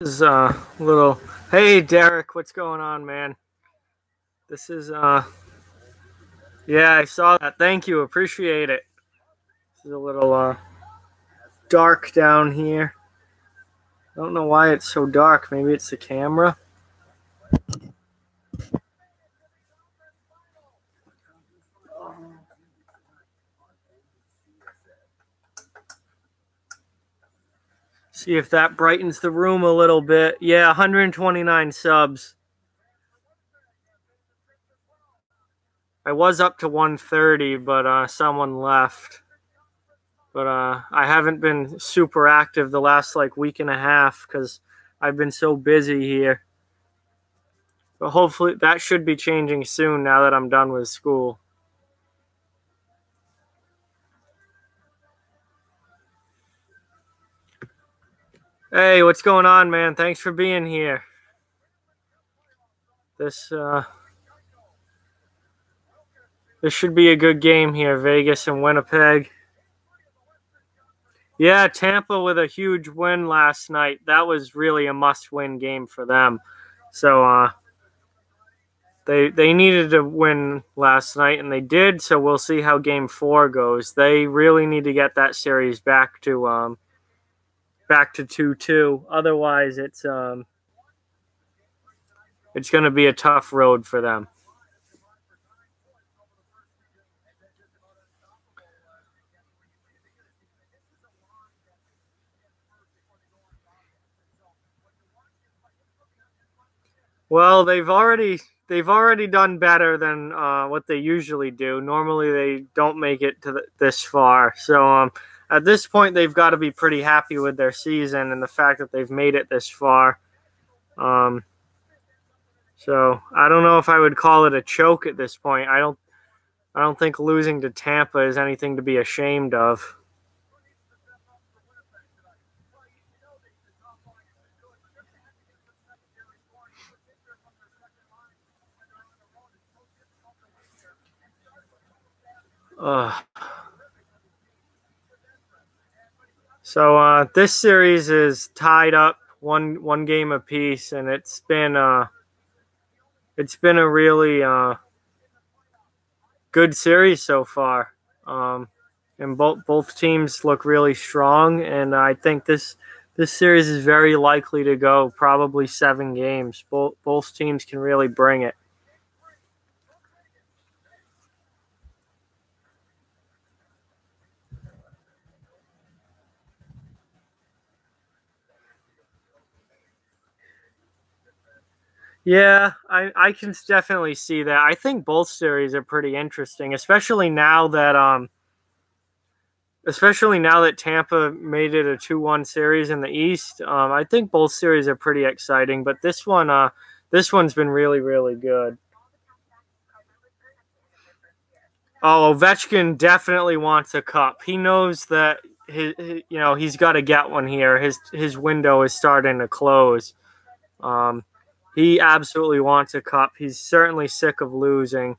This is little. Hey, Derek, what's going on, man? This is yeah, I saw that. Thank you, appreciate it. This is a little dark down here. I don't know why it's so dark. Maybe it's the camera. See if that brightens the room a little bit. Yeah, 129 subs. I was up to 130, but someone left. But I haven't been super active the last like week and a half because I've been so busy here. But hopefully that should be changing soon now that I'm done with school. Hey, what's going on, man? Thanks for being here. This this should be a good game here, Vegas and Winnipeg. Yeah, Tampa with a huge win last night. That was really a must-win game for them. So they needed to win last night, and they did. So we'll see how Game 4 goes. They really need to get that series back to 2-2. Otherwise, it's going to be a tough road for them. Well, they've already done better than what they usually do. Normally, they don't make it to this far. So at this point, they've got to be pretty happy with their season and the fact that they've made it this far. So I don't know if I would call it a choke at this point. I don't think losing to Tampa is anything to be ashamed of. Ugh. So this series is tied up one game apiece, and it's been a really good series so far. And both teams look really strong, and I think this series is very likely to go probably 7 games. Both teams can really bring it. Yeah, I can definitely see that. I think both series are pretty interesting, especially now that Tampa made it a 2-1 series in the East. I think both series are pretty exciting, but this one's been really, really good. Oh, Ovechkin definitely wants a cup. He knows that he's got to get one here. His window is starting to close. Um, he absolutely wants a cup. He's certainly sick of losing,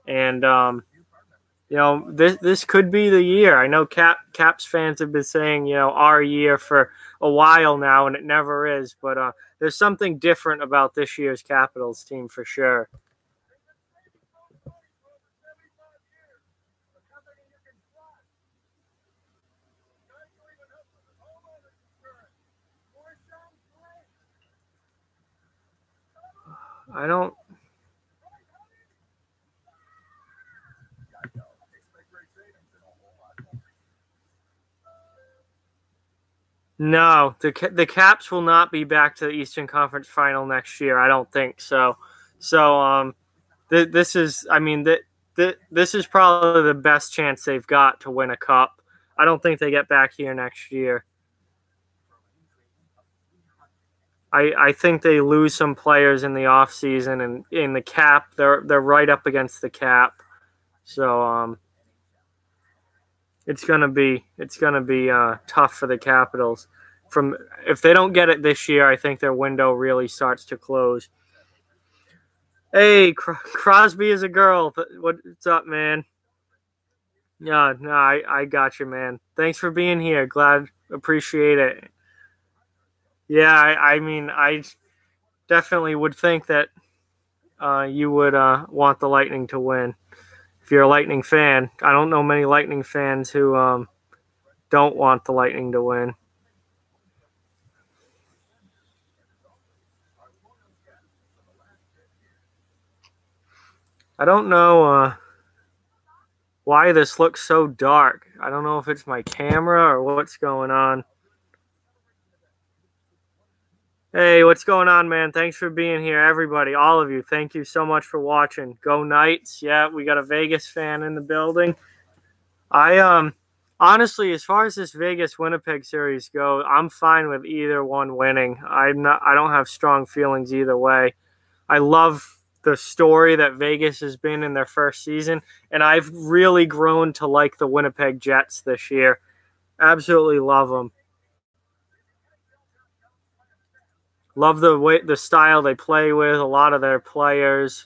and this could be the year. I know Caps fans have been saying our year for a while now, and it never is. But there's something different about this year's Capitals team for sure. I don't. No, the Caps will not be back to the Eastern Conference Final next year. I don't think so. So this is, I mean, this is probably the best chance they've got to win a cup. I don't think they get back here next year. I think they lose some players in the off season, and in the cap, they're right up against the cap. So it's gonna be tough for the Capitals. From If they don't get it this year, I think their window really starts to close. Hey, Crosby is a girl. What's up, man? Yeah, no, I got you, man. Thanks for being here. Glad, appreciate it. Yeah, I mean, I definitely would think that you would want the Lightning to win if you're a Lightning fan. I don't know many Lightning fans who don't want the Lightning to win. I don't know why this looks so dark. I don't know if it's my camera or what's going on. Hey, what's going on, man? Thanks for being here, everybody, all of you. Thank you so much for watching. Go Knights. Yeah, we got a Vegas fan in the building. I honestly, as far as this Vegas Winnipeg series go, I'm fine with either one winning. I don't have strong feelings either way. I love the story that Vegas has been in their first season, and I've really grown to like the Winnipeg Jets this year. Absolutely love them. Love the style they play with. A lot of their players.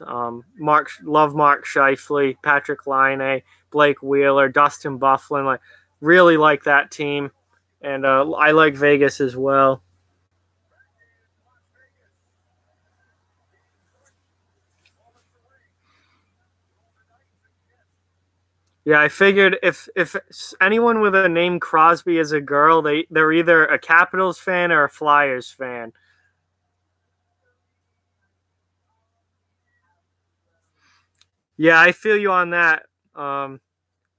Mark Scheifele, Patrick Laine, Blake Wheeler, Dustin Bufflin. Like, really like that team, and I like Vegas as well. Yeah, I figured if anyone with a name Crosby is a girl, they're either a Capitals fan or a Flyers fan. Yeah, I feel you on that. Um,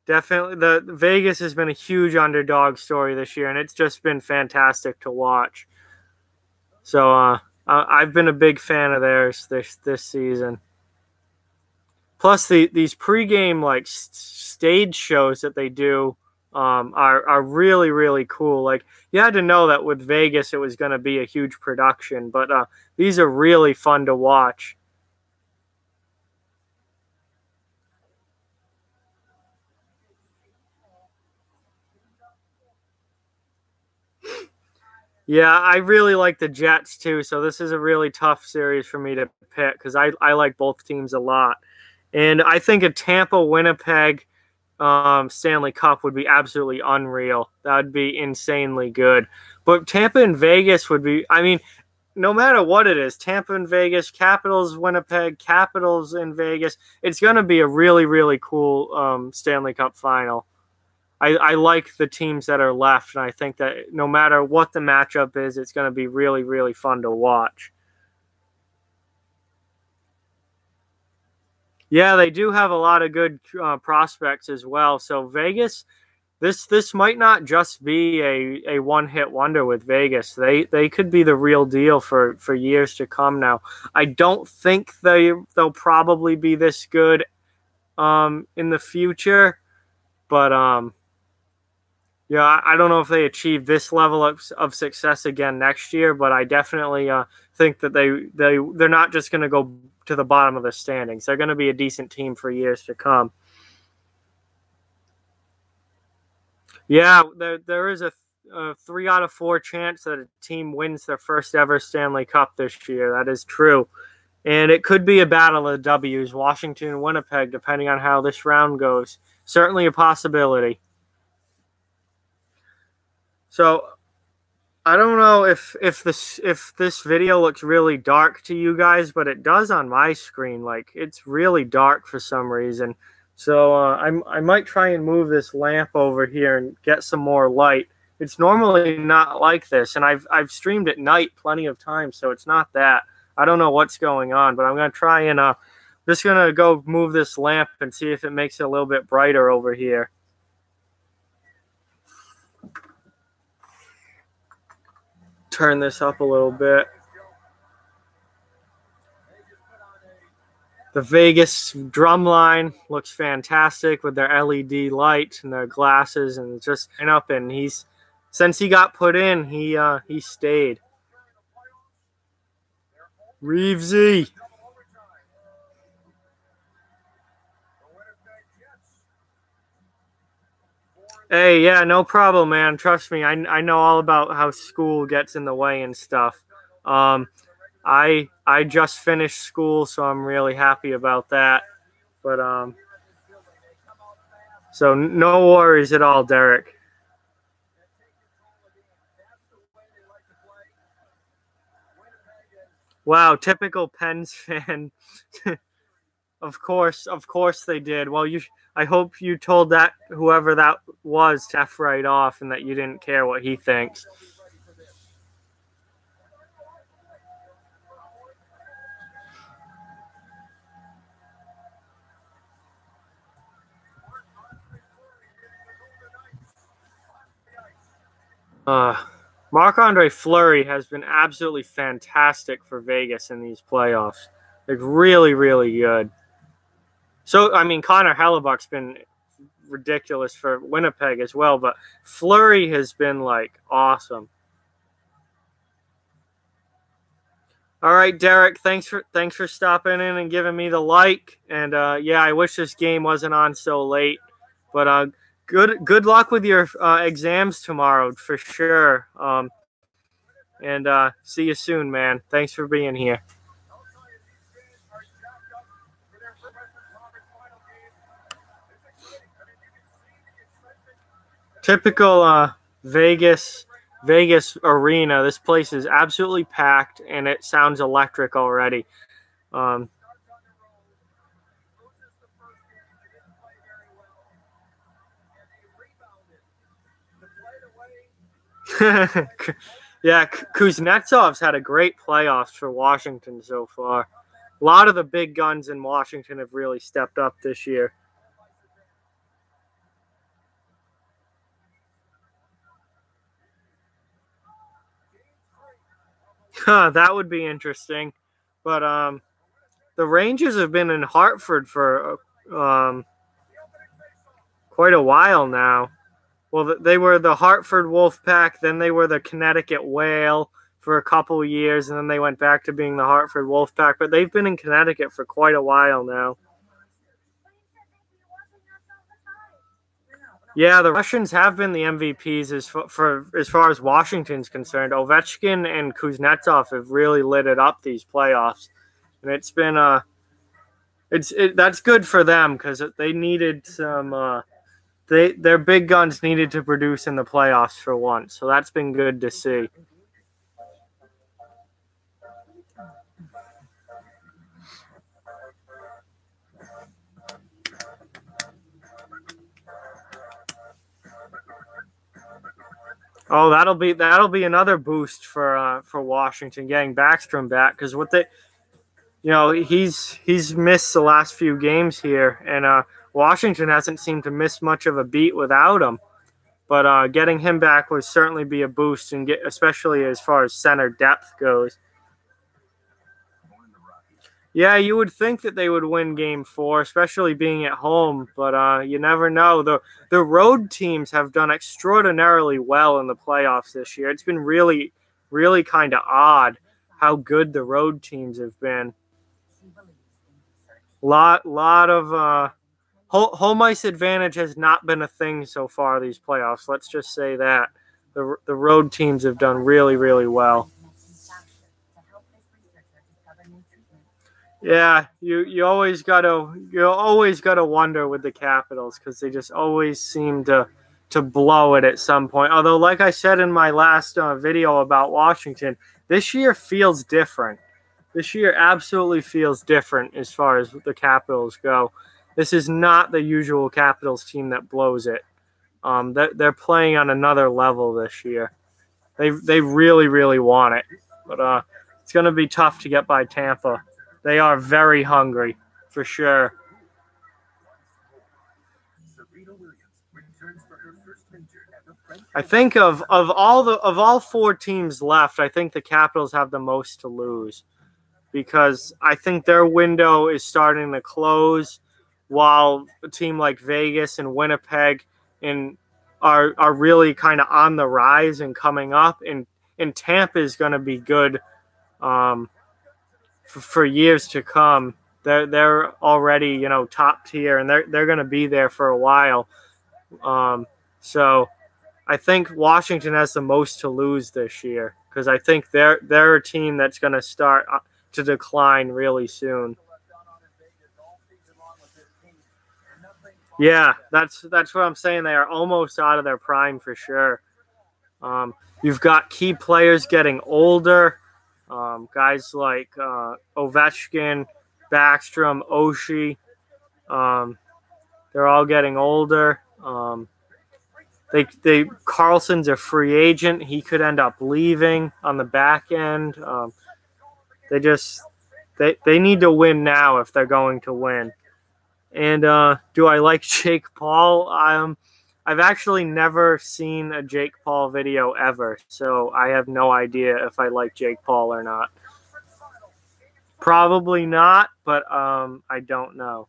Definitely, the Vegas has been a huge underdog story this year, and it's just been fantastic to watch. So I've been a big fan of theirs this season. Plus, these pregame like stage shows that they do are really cool. Like, you had to know that with Vegas it was going to be a huge production, but these are really fun to watch. Yeah, I really like the Jets too. So this is a really tough series for me to pick because I like both teams a lot. And I think a Tampa Winnipeg Stanley Cup would be absolutely unreal. That would be insanely good. But Tampa and Vegas would be, I mean, no matter what it is, Tampa and Vegas, Capitals, Winnipeg, Capitals in Vegas, it's going to be a really cool Stanley Cup final. I like the teams that are left, and I think that no matter what the matchup is, it's going to be really fun to watch. Yeah, they do have a lot of good prospects as well. So Vegas, this might not just be a one hit wonder with Vegas. They could be the real deal for years to come. Now, I don't think they'll probably be this good in the future, but yeah, I don't know if they achieve this level of success again next year, but I definitely think that they're not just going to go to the bottom of the standings. They're going to be a decent team for years to come. Yeah, there is a 3 out of 4 chance that a team wins their first ever Stanley Cup this year. That is true, and it could be a battle of W's, Washington and Winnipeg, depending on how this round goes. Certainly a possibility. So I don't know if this video looks really dark to you guys, but it does on my screen. Like, it's really dark for some reason. So I might try and move this lamp over here and get some more light. It's normally not like this, and I've streamed at night plenty of times, so it's not that. I don't know what's going on, but I'm gonna try and just gonna go move this lamp and see if it makes it a little bit brighter over here. Turn this up a little bit. The Vegas drum line looks fantastic with their LED lights and their glasses, and just up. And he's since he got put in, he stayed. Reevesy. Hey, yeah, no problem, man. Trust me, I know all about how school gets in the way and stuff. Um, I just finished school, so I'm really happy about that. But so no worries at all, Derek. Wow, typical Pens fan. Of course they did. Well, I hope you told that whoever that was to F right off, and that you didn't care what he thinks. Uh, Marc-Andre Fleury has been absolutely fantastic for Vegas in these playoffs. Like really, really good. So I mean, Connor Hellebuck's been ridiculous for Winnipeg as well, but Fleury has been like awesome. All right, Derek. Thanks for stopping in and giving me the like. And yeah, I wish this game wasn't on so late. But good luck with your exams tomorrow for sure. And see you soon, man. Thanks for being here. Typical Vegas arena. This place is absolutely packed, and it sounds electric already. Um, yeah, Kuznetsov's had a great playoffs for Washington so far. A lot of the big guns in Washington have really stepped up this year. Huh, that would be interesting. But the Rangers have been in Hartford for quite a while now. Well, they were the Hartford Wolfpack, then they were the Connecticut Whale for a couple of years, and then they went back to being the Hartford Wolfpack. But they've been in Connecticut for quite a while now. Yeah, the Russians have been the MVPs as far as Washington's concerned. Ovechkin and Kuznetsov have really lit it up these playoffs, and it's been that's good for them because they needed some their big guns needed to produce in the playoffs for once, so that's been good to see. Oh, that'll be another boost for Washington getting Backstrom back because what they he's missed the last few games here, and Washington hasn't seemed to miss much of a beat without him. But getting him back would certainly be a boost, and especially as far as center depth goes. Yeah, you would think that they would win Game 4, especially being at home, but you never know. The road teams have done extraordinarily well in the playoffs this year. It's been really, really kind of odd how good the road teams have been. Lot of home ice advantage has not been a thing so far these playoffs. Let's just say that the road teams have done really, really well. Yeah, you always gotta wonder with the Capitals because they just always seem to blow it at some point. Although, like I said in my last video about Washington, this year feels different. This year absolutely feels different as far as the Capitals go. This is not the usual Capitals team that blows it. They're playing on another level this year. They really, really want it, but it's going to be tough to get by Tampa. They are very hungry, for sure. I think of all four teams left, I think the Capitals have the most to lose because I think their window is starting to close, while a team like Vegas and Winnipeg are really kind of on the rise and coming up, and Tampa is going to be good for years to come. They're already top tier, and they're going to be there for a while. So I think Washington has the most to lose this year because I think they're a team that's going to start to decline really soon. Yeah, that's what I'm saying. They are almost out of their prime for sure. You've got key players getting older. Guys like Ovechkin, Backstrom, Oshie. They're all getting older. Carlson's a free agent. He could end up leaving on the back end. They just they need to win now if they're going to win. And do I like Jake Paul? I've actually never seen a Jake Paul video ever, so I have no idea if I like Jake Paul or not. Probably not, but I don't know.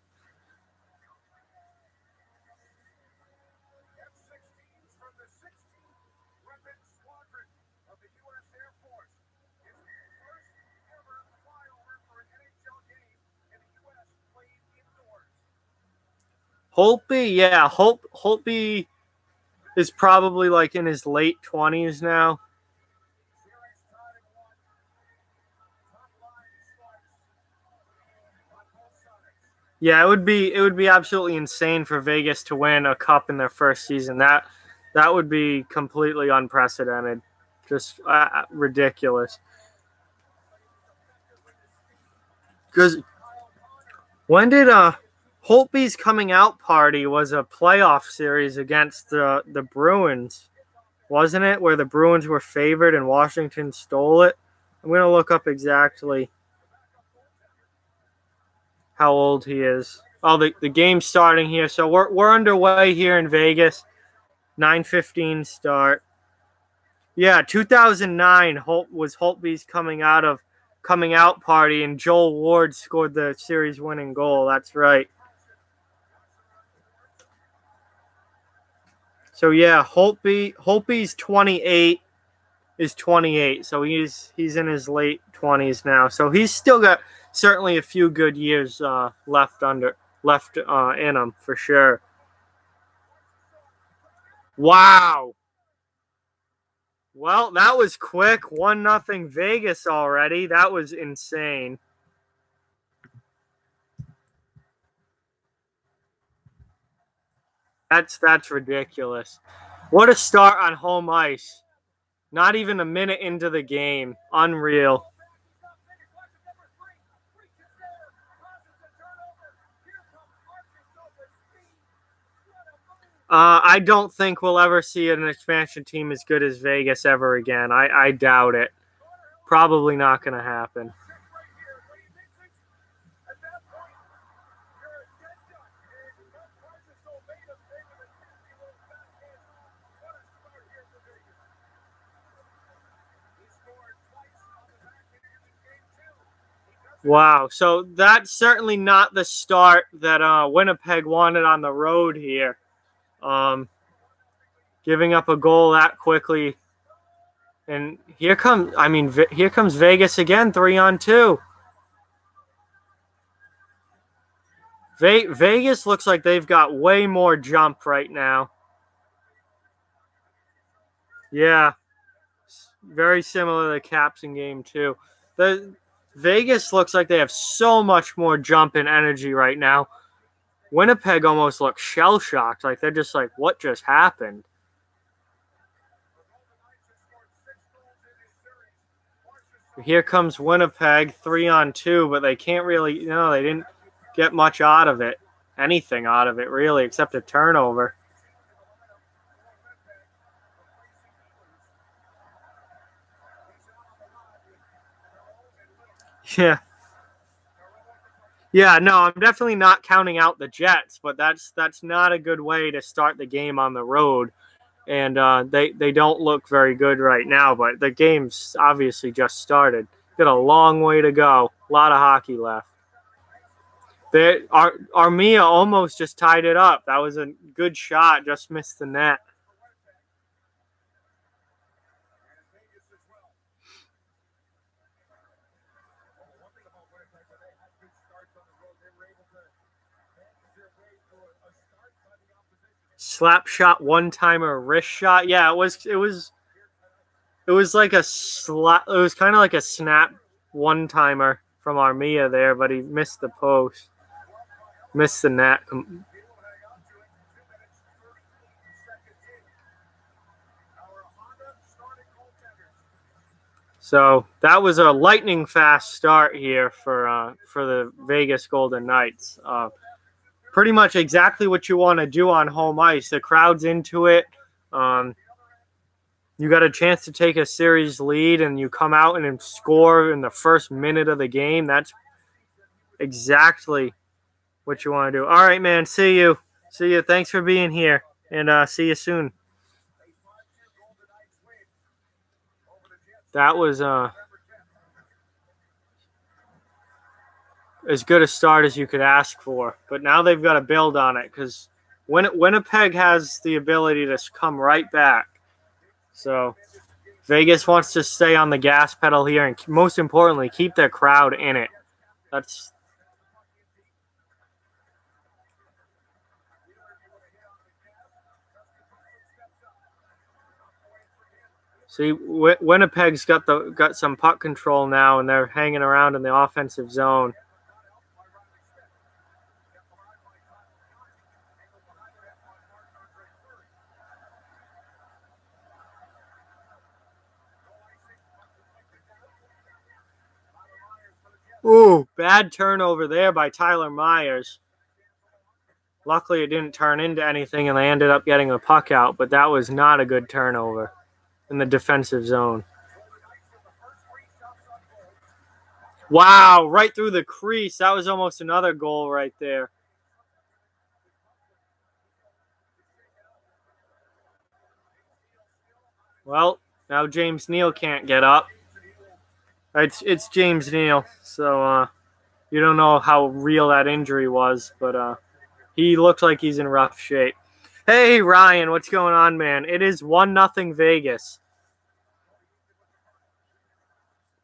Holtby, yeah, Holtby is probably like in his late 20s now. Yeah, it would be absolutely insane for Vegas to win a cup in their first season. That would be completely unprecedented, just ridiculous. Because when did Holtby's coming out party was a playoff series against the Bruins, wasn't it? Where the Bruins were favored and Washington stole it. I'm gonna look up exactly how old he is. Oh, the game's starting here, so we're underway here in Vegas. 9:15 start. Yeah, 2009 was Holtby's coming out party, and Joel Ward scored the series winning goal. That's right. So yeah, Holtby's 28 is 28. So he's in his late 20s now. So he's still got certainly a few good years left in him for sure. Wow. Well, that was quick. 1-0 Vegas already. That was insane. That's ridiculous. What a start on home ice. Not even a minute into the game. Unreal. I don't think we'll ever see an expansion team as good as Vegas ever again. I doubt it. Probably not going to happen. Wow. So that's certainly not the start that Winnipeg wanted on the road here. Giving up a goal that quickly. And here comes Vegas again, 3-on-2. Vegas looks like they've got way more jump right now. Yeah, very similar to the Caps in game 2. The Vegas looks like they have so much more jump and energy right now. Winnipeg almost looks shell-shocked. Like they're just like, what just happened? Here comes Winnipeg, 3-on-2, but they can't really, they didn't get much out of it. Anything out of it, really, except a turnover. Yeah. Yeah, no, I'm definitely not counting out the Jets, but that's not a good way to start the game on the road. And they don't look very good right now, but the game's obviously just started. Got a long way to go. A lot of hockey left. Armia almost just tied it up. That was a good shot, just missed the net. Slap shot, one timer, wrist shot. Yeah, it was like a slap. It was kind of like a snap one timer from Armia there, but he missed the post, missed the net. So that was a lightning fast start here for the Vegas Golden Knights. Pretty much exactly what you want to do on home ice. The crowd's into it. You got a chance to take a series lead, and you come out and score in the first minute of the game. That's exactly what you want to do. All right, man. See you. See you. Thanks for being here, and see you soon. That was as good a start as you could ask for. But now they've got to build on it because Winnipeg has the ability to come right back. So Vegas wants to stay on the gas pedal here and, most importantly, keep their crowd in it. That's see, Winnipeg's got some puck control now, and they're hanging around in the offensive zone. Ooh, bad turnover there by Tyler Myers. Luckily, it didn't turn into anything, and they ended up getting the puck out, but that was not a good turnover in the defensive zone. Wow, right through the crease. That was almost another goal right there. Well, now James Neal can't get up. It's James Neal, so you don't know how real that injury was, but he looked like he's in rough shape. Hey, Ryan, what's going on, man? It is 1-0 Vegas.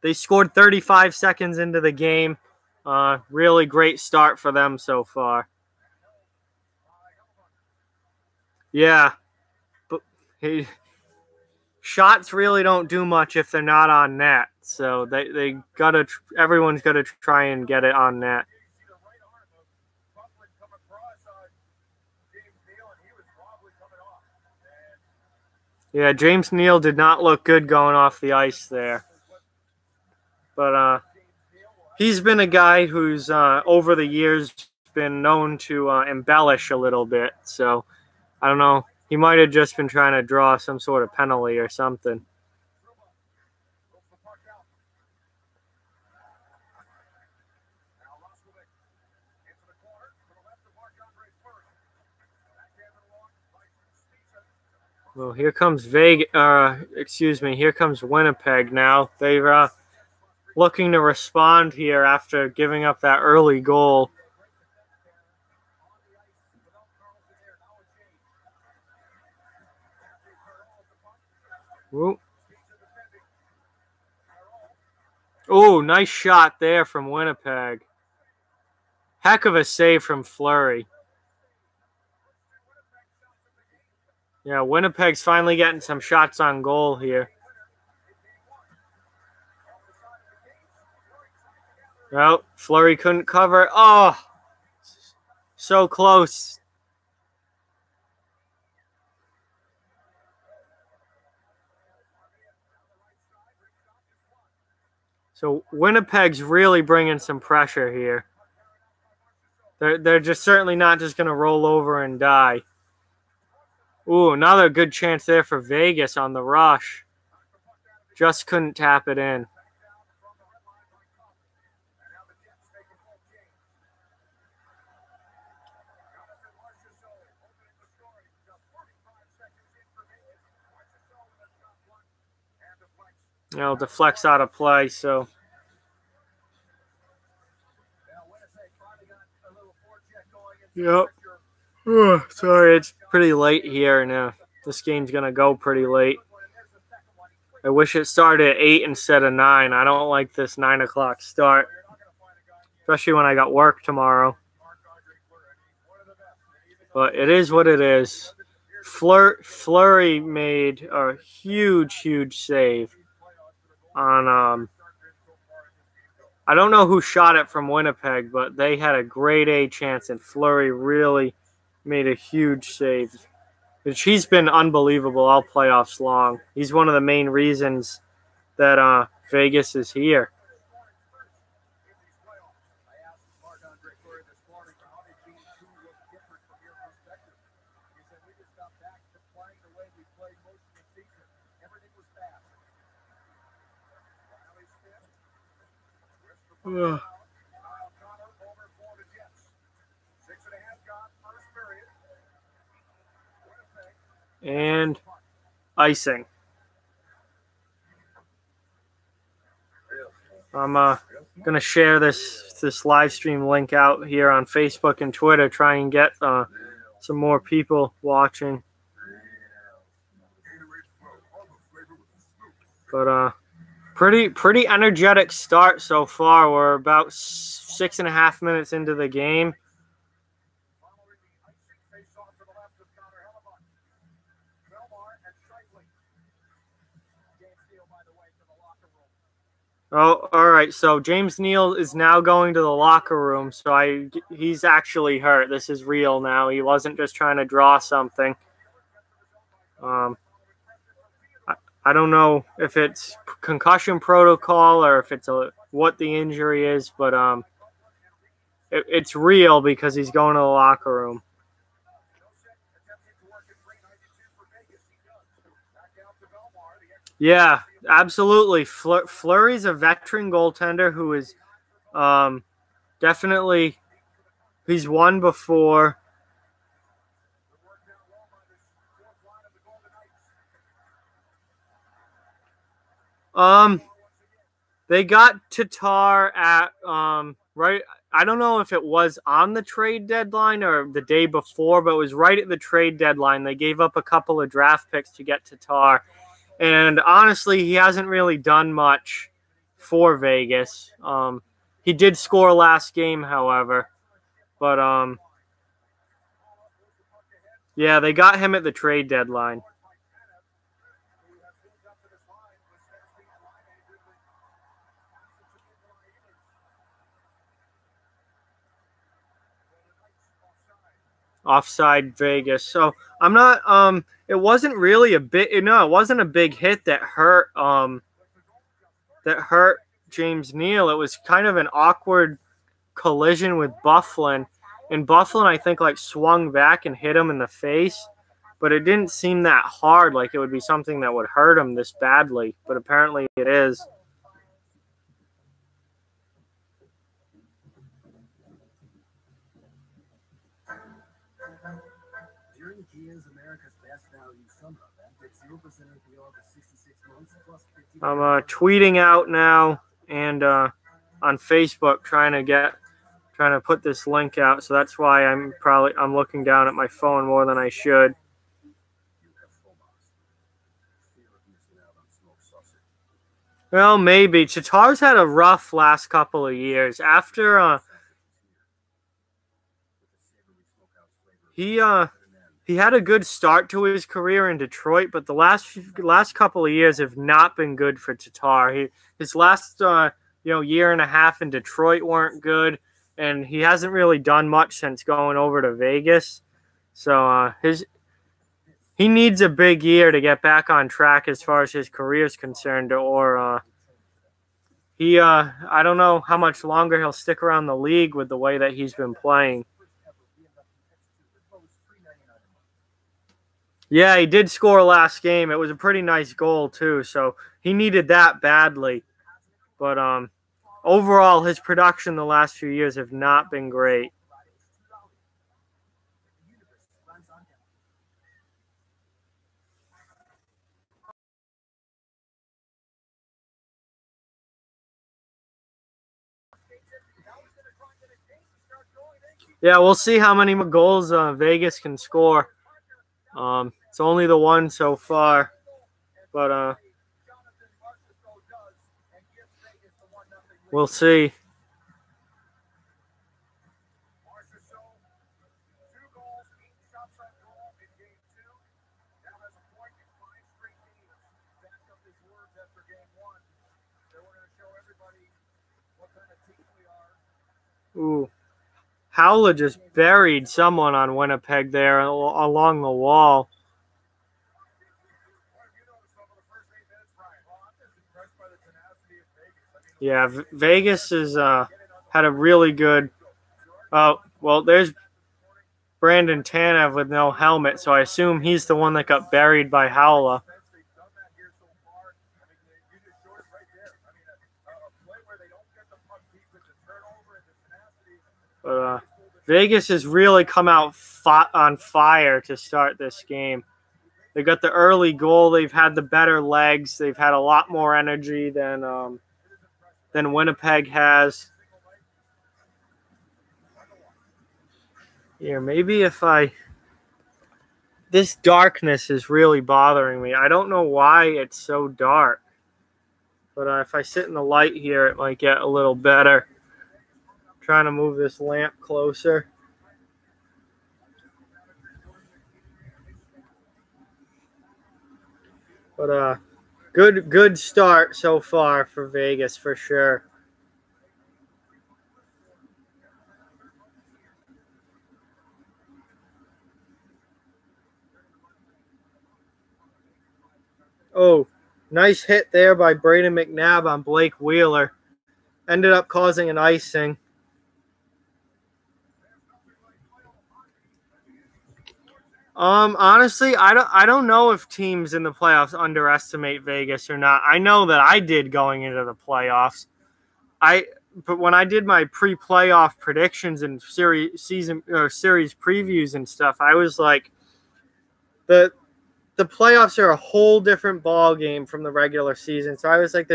They scored 35 seconds into the game. Really great start for them so far. Yeah, but shots really don't do much if they're not on net. So everyone's gotta try and get it on net. Yeah, James Neal did not look good going off the ice there. But he's been a guy who's over the years been known to embellish a little bit. So I don't know. He might have just been trying to draw some sort of penalty or something. Well, here comes here comes Winnipeg now. They're looking to respond here after giving up that early goal. Oh, nice shot there from Winnipeg. Heck of a save from Fleury. Yeah, Winnipeg's finally getting some shots on goal here. Well, Fleury couldn't cover. Oh, so close. So Winnipeg's really bringing some pressure here. They're just certainly not just going to roll over and die. Ooh, another good chance there for Vegas on the rush. Just couldn't tap it in. Deflects out of play, so. Yep. Sorry, it's pretty late here, and this game's going to go pretty late. I wish it started at 8 instead of 9. I don't like this 9 o'clock start, especially when I got work tomorrow. But it is what it is. Fleury made a huge save on I don't know who shot it from Winnipeg, but they had a grade A chance, and Fleury really made a huge save. He's been unbelievable all playoffs long. He's one of the main reasons that Vegas is here. Ugh. And icing. I'm going to share this live stream link out here on Facebook and Twitter, try and get some more people watching. But pretty energetic start so far. We're about 6.5 minutes into the game. Oh, all right. So James Neal is now going to the locker room. So he's actually hurt. This is real now. He wasn't just trying to draw something. I don't know if it's concussion protocol or if it's what the injury is, but it's real because he's going to the locker room. Yeah, absolutely. Fleury's a veteran goaltender who is definitely, he's won before. They got Tatar at right. I don't know if it was on the trade deadline or the day before, but it was right at the trade deadline. They gave up a couple of draft picks to get Tatar. And honestly, he hasn't really done much for Vegas. He did score last game, however. But, yeah, they got him at the trade deadline. Offside Vegas. So I'm not it wasn't really it wasn't a big hit that hurt James Neal. It was kind of an awkward collision with Bufflin. And Bufflin, I think, like swung back and hit him in the face, but it didn't seem that hard, like it would be something that would hurt him this badly, but apparently it is. I'm tweeting out now and on Facebook trying to put this link out, so that's why I'm looking down at my phone more than I should. Well, maybe. Tatar's had a rough last couple of years. After he had a good start to his career in Detroit, but the last couple of years have not been good for Tatar. His last year and a half in Detroit weren't good, and he hasn't really done much since going over to Vegas. So he needs a big year to get back on track as far as his career is concerned, or I don't know how much longer he'll stick around the league with the way that he's been playing. Yeah, he did score last game. It was a pretty nice goal, too, so he needed that badly. But overall, his production the last few years have not been great. Yeah, we'll see how many more goals Vegas can score. It's only the one so far, but we'll see. Ooh. Howler just buried someone on Winnipeg there along the wall. Yeah, Vegas has had a really good. Oh, well, there's Brandon Tanev with no helmet, so I assume he's the one that got buried by Howla. But Vegas has really come out on fire to start this game. They got the early goal. They've had the better legs. They've had a lot more energy than Winnipeg has. Here, maybe if I this darkness is really bothering me. I don't know why it's so dark, but if I sit in the light here, it might get a little better. I'm trying to move this lamp closer. But good start so far for Vegas for sure. Oh, nice hit there by Braden McNabb on Blake Wheeler. Ended up causing an icing. Honestly, I don't know if teams in the playoffs underestimate Vegas or not. I know that I did going into the playoffs. I but when I did my pre-playoff predictions and series previews and stuff, I was like the the playoffs are a whole different ball game from the regular season. So I was like,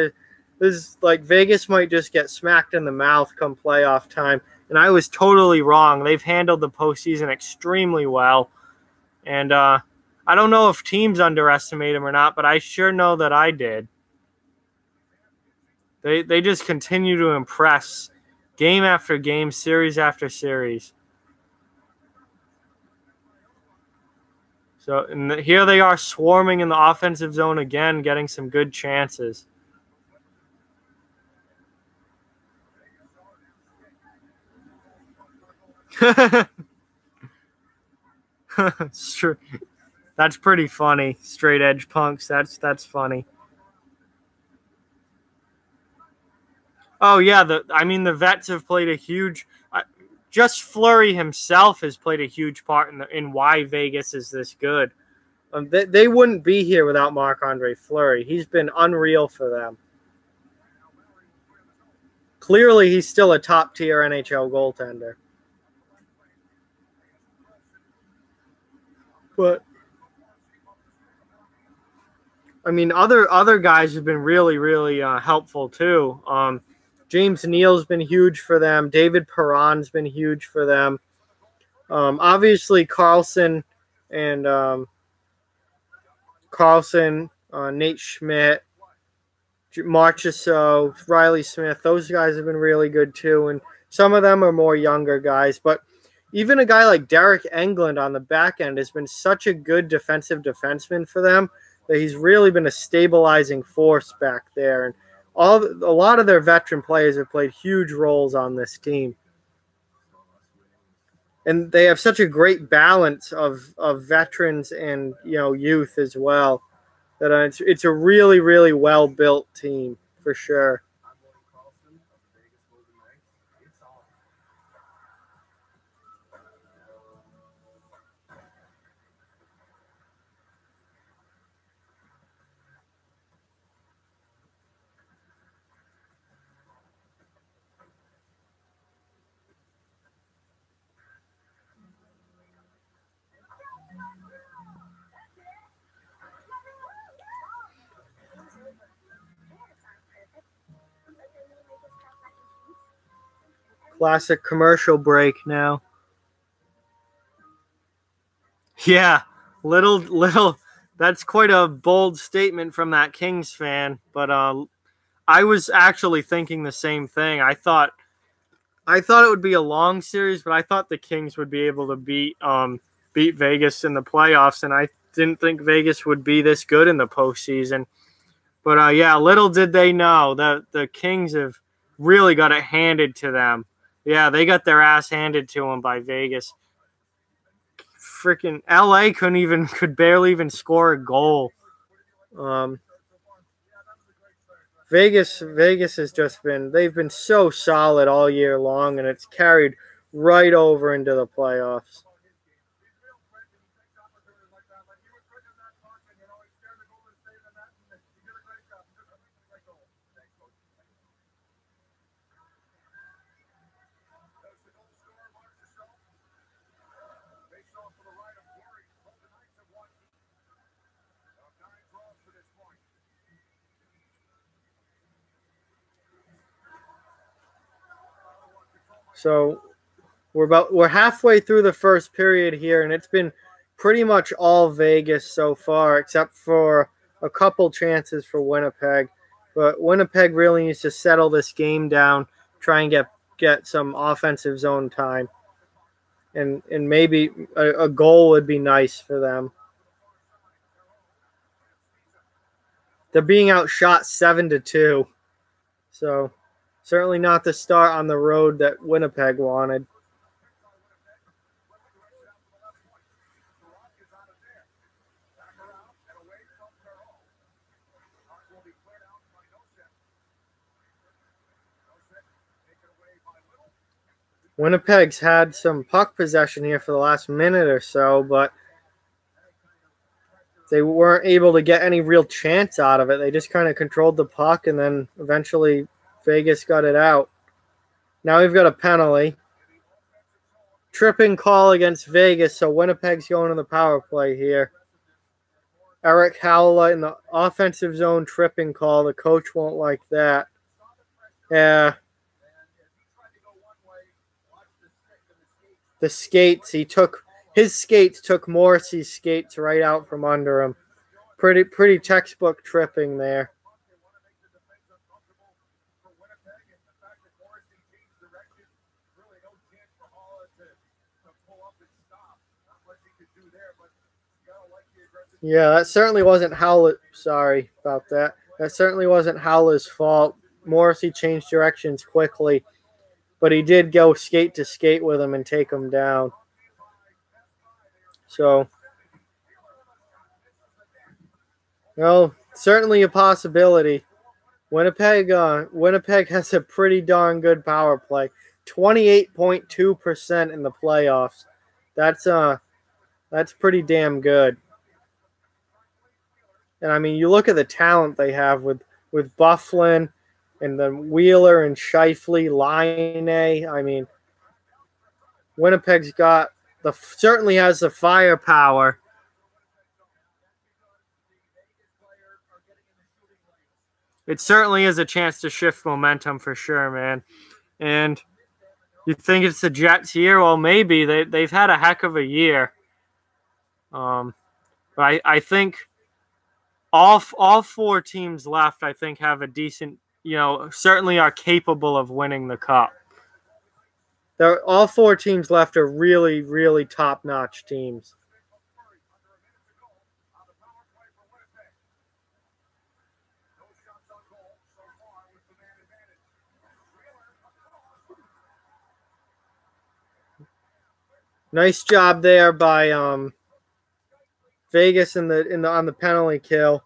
this like Vegas might just get smacked in the mouth come playoff time, and I was totally wrong. They've handled the postseason extremely well, and I don't know if teams underestimate them or not, but I sure know that I did. They just continue to impress, game after game, series after series. So and here they are swarming in the offensive zone again, getting some good chances. It's true. That's pretty funny. Straight edge punks. That's funny. Oh yeah, the vets have played a huge. Just Fleury himself has played a huge part in why Vegas is this good. They wouldn't be here without Marc Andre Fleury. He's been unreal for them. Clearly, he's still a top tier NHL goaltender. But I mean, other guys have been really helpful too. James Neal's been huge for them. David Perron's been huge for them. Obviously, and Nate Schmidt, Marchessault, Riley Smith. Those guys have been really good too, and some of them are more younger guys. But even a guy like Derek Englund on the back end has been such a good defensive defenseman for them that he's really been a stabilizing force back there. And a lot of their veteran players have played huge roles on this team. And they have such a great balance of veterans and youth as well. That it's a really well built team for sure. Classic commercial break now. Yeah, little. That's quite a bold statement from that Kings fan, but I was actually thinking the same thing. I thought it would be a long series, but I thought the Kings would be able to beat Vegas in the playoffs, and I didn't think Vegas would be this good in the postseason. But yeah, little did they know that the Kings have really got it handed to them. Yeah, they got their ass handed to them by Vegas. Freaking LA could barely even score a goal. Um, Vegas has just been, they've been so solid all year long, and it's carried right over into the playoffs. So we're halfway through the first period here, and it's been pretty much all Vegas so far, except for a couple chances for Winnipeg. But Winnipeg really needs to settle this game down, try and get some offensive zone time, and maybe a goal would be nice for them. They're being outshot 7-2, so certainly not the start on the road that Winnipeg wanted. Winnipeg's had some puck possession here for the last minute or so, but they weren't able to get any real chance out of it. They just kind of controlled the puck, and then eventually Vegas got it out. Now we've got a penalty. Tripping call against Vegas, so Winnipeg's going to the power play here. Eric Howla in the offensive zone tripping call. The coach won't like that. Yeah. The skates, his skates took Morrissey's skates right out from under him. Pretty textbook tripping there. Yeah, that certainly wasn't Howlett. Sorry about that. That certainly wasn't Howlett's fault. Morrissey changed directions quickly, but he did go skate to skate with him and take him down. So, well, certainly a possibility. Winnipeg has a pretty darn good power play. 28.2% in the playoffs. That's pretty damn good. And I mean, you look at the talent they have with Bufflin and then Wheeler and Scheifele, Line. I mean, Winnipeg's certainly has the firepower. It certainly is a chance to shift momentum for sure, man. And you think it's the Jets' year? Well, maybe they've had a heck of a year. But I think all four teams left, I think, have a decent, certainly are capable of winning the cup. All four teams left are really, really top-notch teams. Nice job there by Vegas on the penalty kill.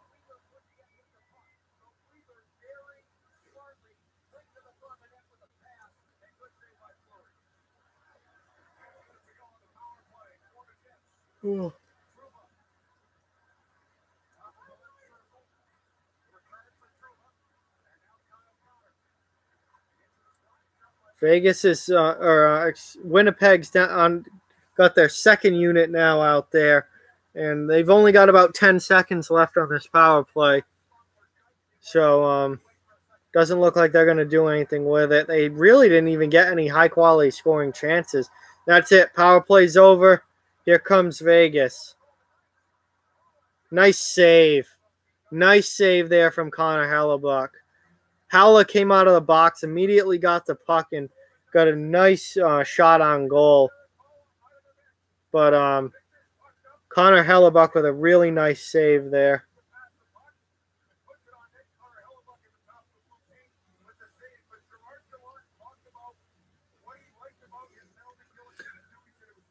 Ooh. Vegas is Winnipeg's got their second unit now out there, and they've only got about 10 seconds left on this power play. So doesn't look like they're going to do anything with it. They really didn't even get any high-quality scoring chances. That's it. Power play's over. Here comes Vegas. Nice save. Nice save there from Connor Hellebuck. Howla came out of the box, immediately got the puck, and got a nice shot on goal. But Connor Hellebuck with a really nice save there.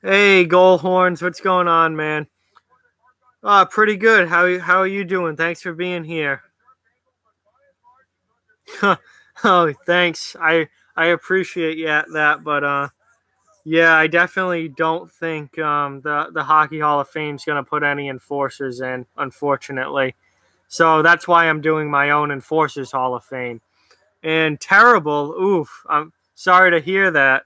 Hey, Goal Horns, what's going on, man? Pretty good. How are you doing? Thanks for being here. Oh, thanks. I appreciate that, but yeah, I definitely don't think the Hockey Hall of Fame is going to put any enforcers in, unfortunately. So that's why I'm doing my own Enforcers Hall of Fame. And terrible, oof. I'm sorry to hear that.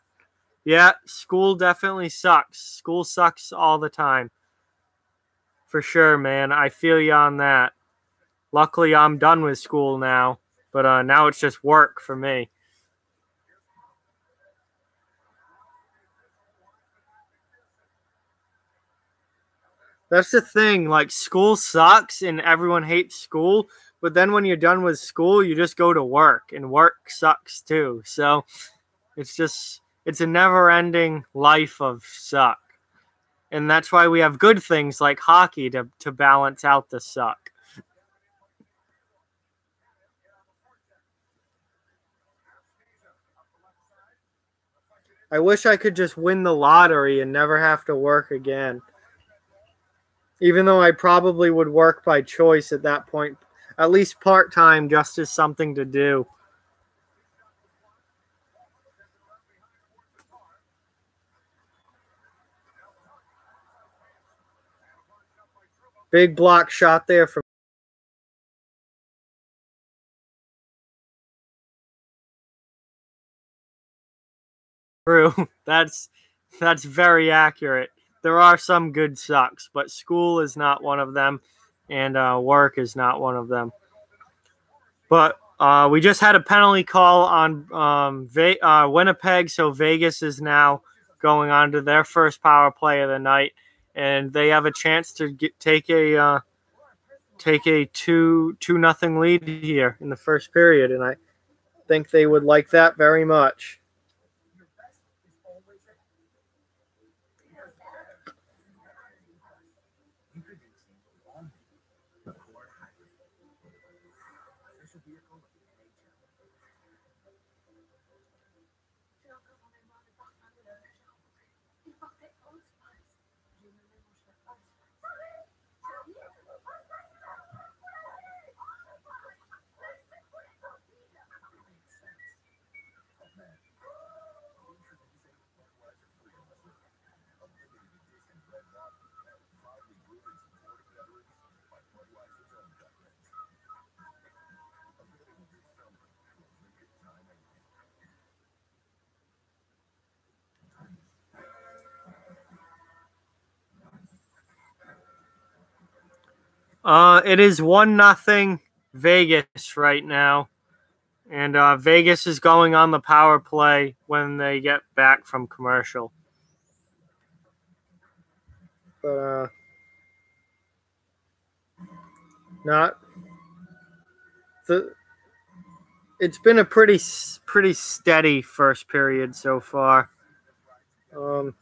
Yeah, school definitely sucks. School sucks all the time. For sure, man. I feel you on that. Luckily, I'm done with school now, but now it's just work for me. That's the thing. Like, school sucks and everyone hates school, but then when you're done with school, you just go to work, and work sucks too. So it's a never ending life of suck. And that's why we have good things like hockey to balance out the suck. I wish I could just win the lottery and never have to work again. Even though I probably would work by choice at that point, at least part time, just as something to do. Big block shot there from Drew. That's very accurate. There are some good sucks, but school is not one of them, and work is not one of them. But we just had a penalty call on Winnipeg, so Vegas is now going on to their first power play of the night, and they have a chance to take a two nothing lead here in the first period, and I think they would like that very much. It is 1-0 Vegas right now, and Vegas is going on the power play when they get back from commercial. But not the. It's been a pretty steady first period so far. Um,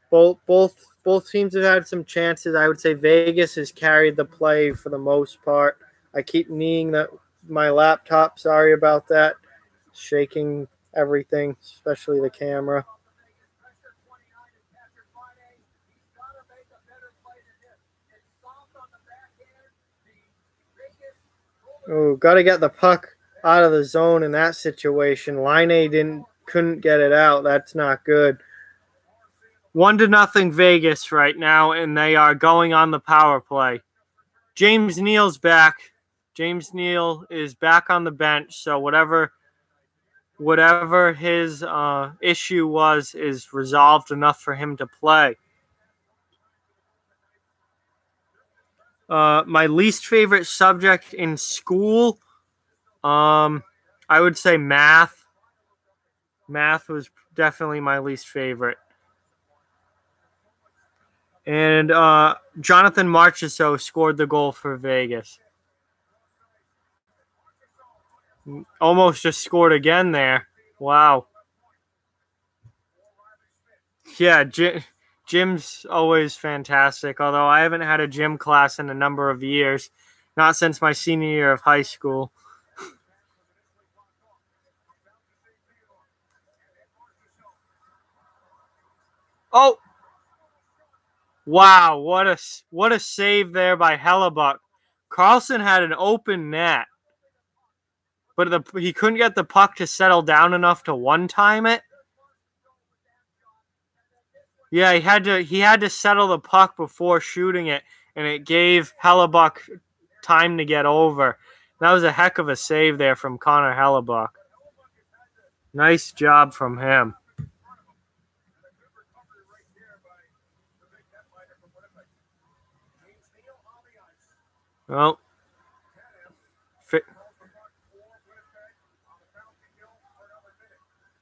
both teams have had some chances. I would say Vegas has carried the play for the most part. I keep kneeing that my laptop. Sorry about that. Shaking everything, especially the camera. Oh, got to get the puck out of the zone in that situation. Line didn't couldn't get it out. That's not good. 1-0 Vegas right now, and they are going on the power play. James Neal's back. James Neal is back on the bench, so whatever his issue was is resolved enough for him to play. My least favorite subject in school, I would say math. Math was definitely my least favorite. And Jonathan Marchessault scored the goal for Vegas. Almost just scored again there. Wow. Yeah, gym's always fantastic. Although I haven't had a gym class in a number of years, not since my senior year of high school. Oh, wow! What a save there by Hellebuck. Carlson had an open net. but he couldn't get the puck to settle down enough to one-time it. Yeah, he had to settle the puck before shooting it, and it gave Hellebuck time to get over. That was a heck of a save there from Connor Hellebuck. Nice job from him. Well,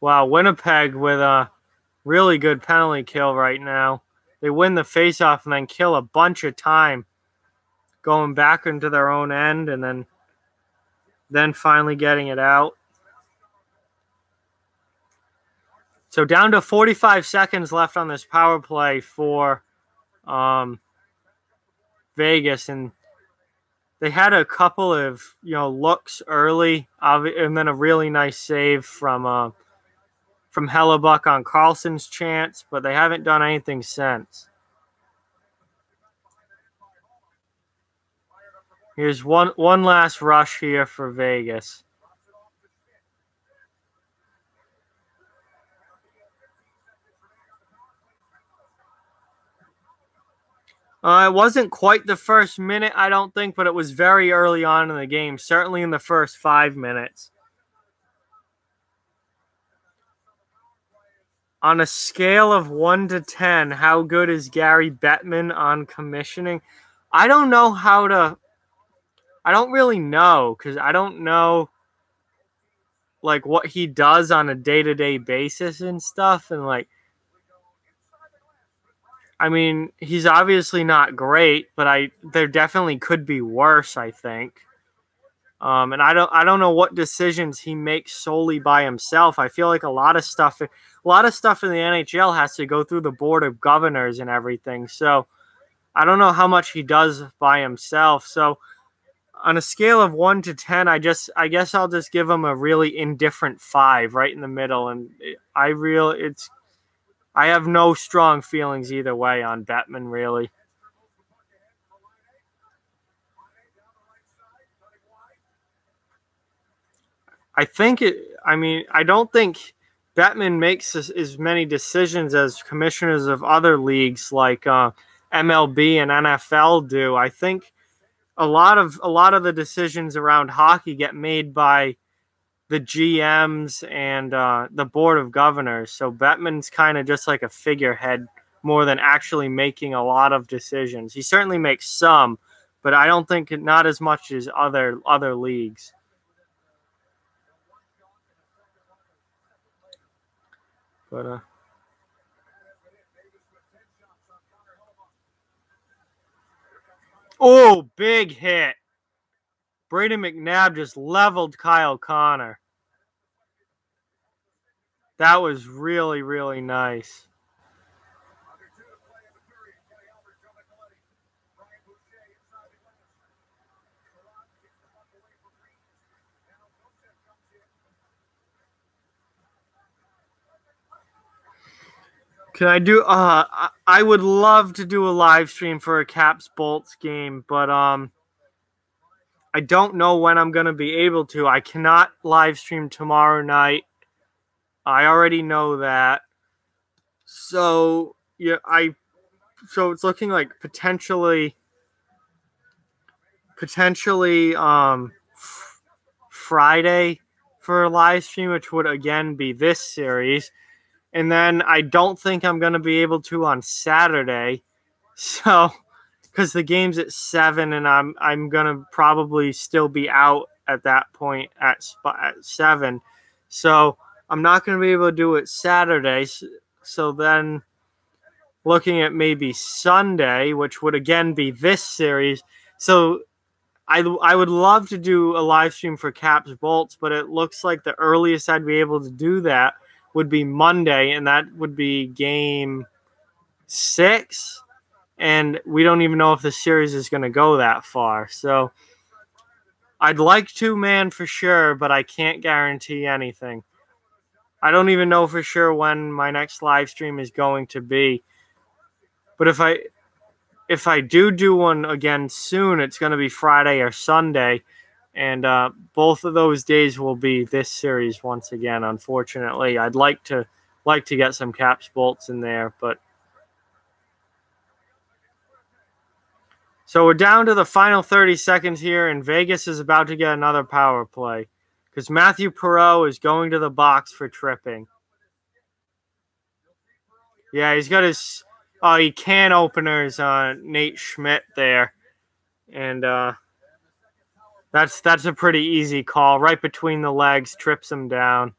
wow, Winnipeg with a really good penalty kill right now. They win the faceoff and then kill a bunch of time going back into their own end and then finally getting it out. So down to 45 seconds left on this power play for Vegas, and they had a couple of looks early, and then a really nice save from Hellebuck on Carlson's chance, but they haven't done anything since. Here's one last rush here for Vegas. It wasn't quite the first minute, I don't think, but it was very early on in the game, certainly in the first 5 minutes. On a scale of 1 to 10, how good is Gary Bettman on commissioning? I don't know I don't really know, because I don't know like what he does on a day-to-day basis and stuff, and like, I mean, he's obviously not great, but there definitely could be worse, I think. And I don't know what decisions he makes solely by himself. I feel like a lot of stuff in the NHL has to go through the board of governors and everything. So I don't know how much he does by himself. So on a scale of 1 to 10, I guess I'll just give him a really indifferent 5, right in the middle. And I have no strong feelings either way on Bettman, really. I don't think Bettman makes as many decisions as commissioners of other leagues like MLB and NFL do. I think a lot of the decisions around hockey get made by the GMs and the board of governors. So Bettman's kind of just like a figurehead more than actually making a lot of decisions. He certainly makes some, but I don't think not as much as other leagues. But oh, big hit. Braden McNabb just leveled Kyle Connor. That was really, really nice. Can I do? I would love to do a live stream for a Caps Bolts game, but I don't know when I'm gonna be able to. I cannot live stream tomorrow night. I already know that. So yeah, so it's looking like potentially Friday for a live stream, which would again be this series. And then I don't think I'm going to be able to on Saturday. So, because the game's at 7 and I'm going to probably still be out at that point at 7. So, I'm not going to be able to do it Saturday. So then looking at maybe Sunday, which would again be this series. So, I would love to do a live stream for Caps Bolts, but it looks like the earliest I'd be able to do that would be Monday, and that would be game 6, and we don't even know if the series is going to go that far. So I'd like to, man, for sure, but I can't guarantee anything. I don't even know for sure when my next live stream is going to be. But if I do one again soon, it's going to be Friday or Sunday, And both of those days will be this series once again. Unfortunately, I'd like to get some Caps Bolts in there, but so we're down to the final 30 seconds here, and Vegas is about to get another power play because Matthew Perreault is going to the box for tripping. Yeah, he's got his he can openers Nate Schmidt there, and that's a pretty easy call. Right between the legs, trips him down.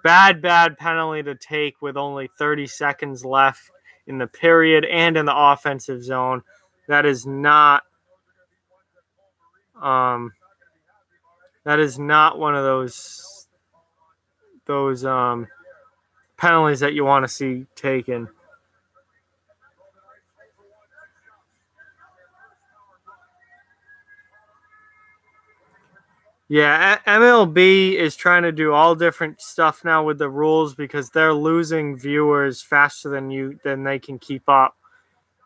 Bad penalty to take with only 30 seconds left in the period and in the offensive zone. That is not one of those penalties that you want to see taken. Yeah, MLB is trying to do all different stuff now with the rules because they're losing viewers faster than they can keep up.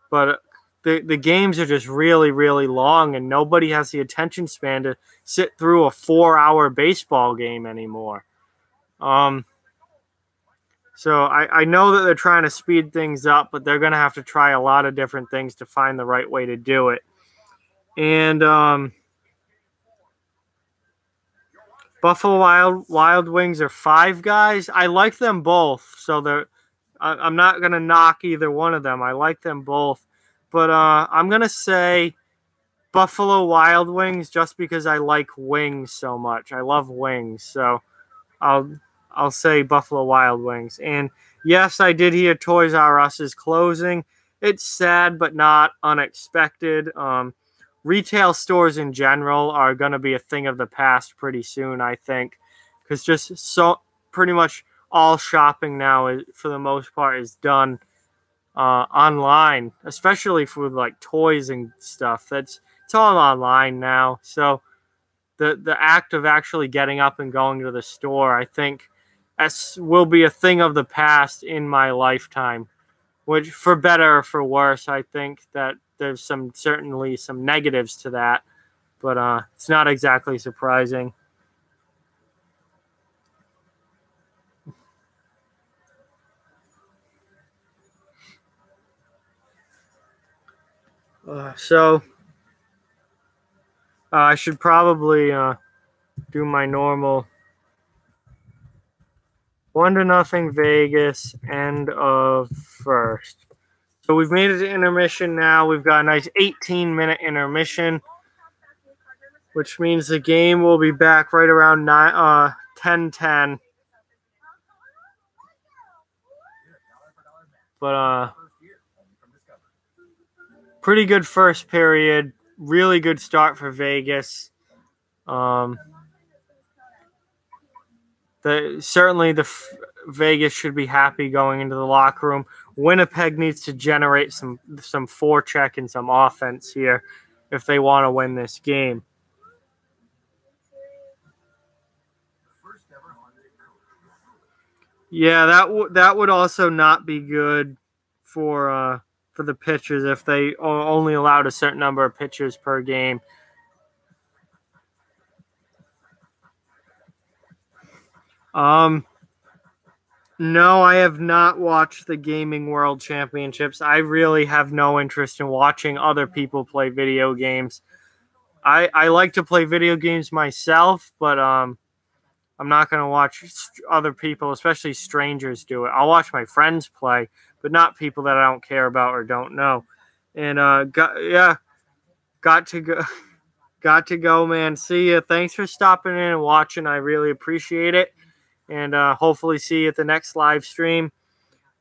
But the games are just really, really long, and nobody has the attention span to sit through a 4-hour baseball game anymore. So I know that they're trying to speed things up, but they're going to have to try a lot of different things to find the right way to do it. And Buffalo Wild Wings are 5 guys. I like them both, so I'm not going to knock either one of them. I like them both. But I'm going to say Buffalo Wild Wings just because I like wings so much. I love wings, so I'll say Buffalo Wild Wings. And yes, I did hear Toys R Us is closing. It's sad, but not unexpected. Retail stores in general are going to be a thing of the past pretty soon, I think, because just so pretty much all shopping now, for the most part, is done online, especially for like toys and stuff. It's all online now. So the act of actually getting up and going to the store, I think, will be a thing of the past in my lifetime. Which, for better or for worse, I think that there's certainly some negatives to that, but it's not exactly surprising. So I should probably do my normal 1-0 Vegas, end of first. So we've made it to intermission now. We've got a nice 18-minute intermission, which means the game will be back right around 10:10. But pretty good first period. Really good start for Vegas. Vegas should be happy going into the locker room. Winnipeg needs to generate some forecheck and some offense here if they want to win this game. Yeah, that would also not be good for the pitchers if they only allowed a certain number of pitchers per game. No, I have not watched the Gaming World Championships. I really have no interest in watching other people play video games. I like to play video games myself, but I'm not going to watch other people, especially strangers, do it. I'll watch my friends play, but not people that I don't care about or don't know. And got to go. Got to go, man. See ya. Thanks for stopping in and watching. I really appreciate it. And hopefully see you at the next live stream.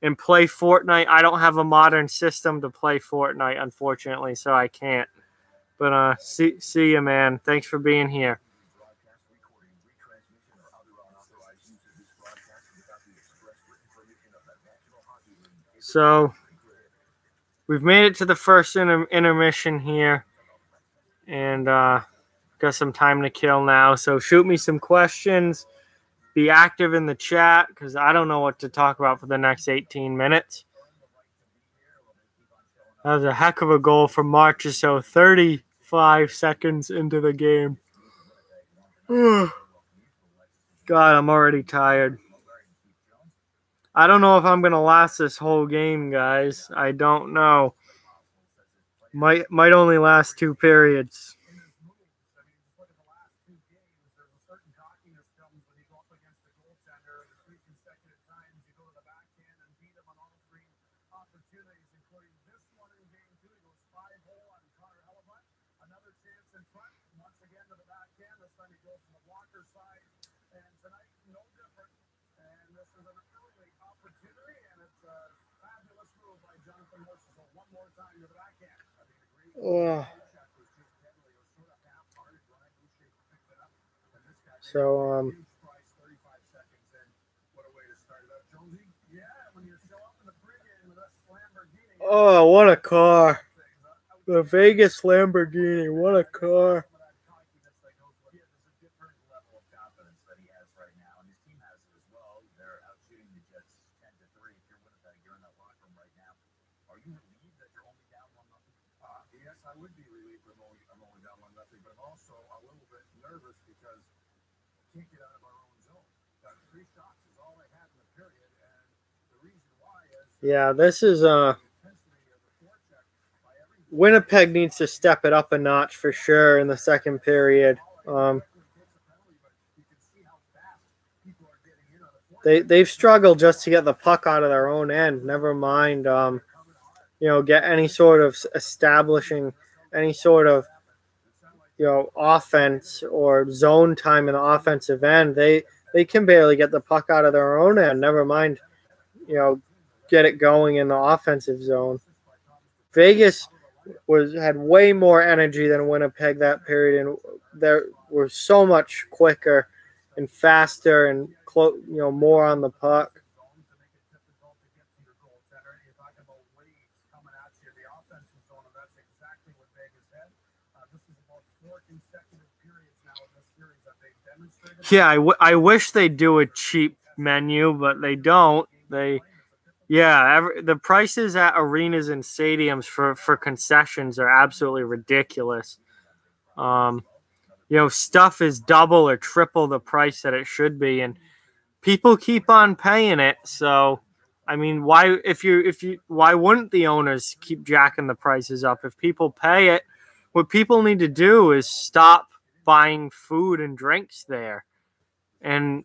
And play Fortnite. I don't have a modern system to play Fortnite, unfortunately, so I can't. But see you, man. Thanks for being here. So we've made it to the first intermission here. And got some time to kill now. So shoot me some questions. Be active in the chat because I don't know what to talk about for the next 18 minutes. That was a heck of a goal from Marchessault, 35 seconds into the game. God, I'm already tired. I don't know if I'm gonna last this whole game, guys. I don't know. Might only last 2 periods. Oh. So oh, what a car! The Vegas Lamborghini, what a car! Yeah, this is Winnipeg needs to step it up a notch for sure in the second period. They've struggled just to get the puck out of their own end. Never mind, get any sort of establishing any sort of offense or zone time in the offensive end. They can barely get the puck out of their own end. Never mind, get it going in the offensive zone. Vegas had way more energy than Winnipeg that period, and they were so much quicker and faster and more on the puck. Yeah, I wish they'd do a cheap menu, but they don't. The prices at arenas and stadiums for concessions are absolutely ridiculous. Stuff is double or triple the price that it should be, and people keep on paying it. So, I mean, why wouldn't the owners keep jacking the prices up? If people pay it, what people need to do is stop buying food and drinks there, and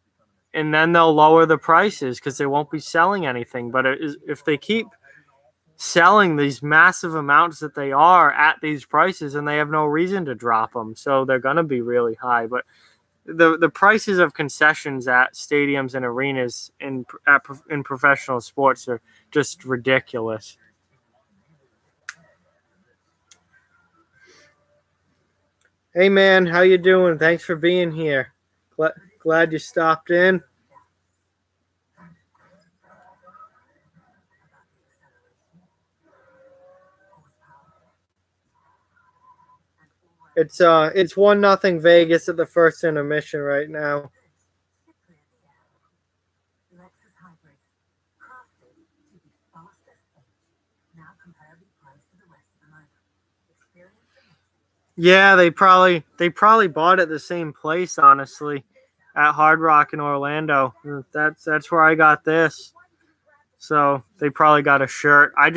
then they'll lower the prices because they won't be selling anything. But if they keep selling these massive amounts that they are at these prices, and they have no reason to drop them, so they're going to be really high. But the prices of concessions at stadiums and arenas in professional sports are just ridiculous. Hey man, how you doing? Thanks for being here. Glad you stopped in. It's 1-0 Vegas at the first intermission right now. Yeah, they probably bought it the same place, honestly, at Hard Rock in Orlando. That's where I got this. So they probably got a shirt. I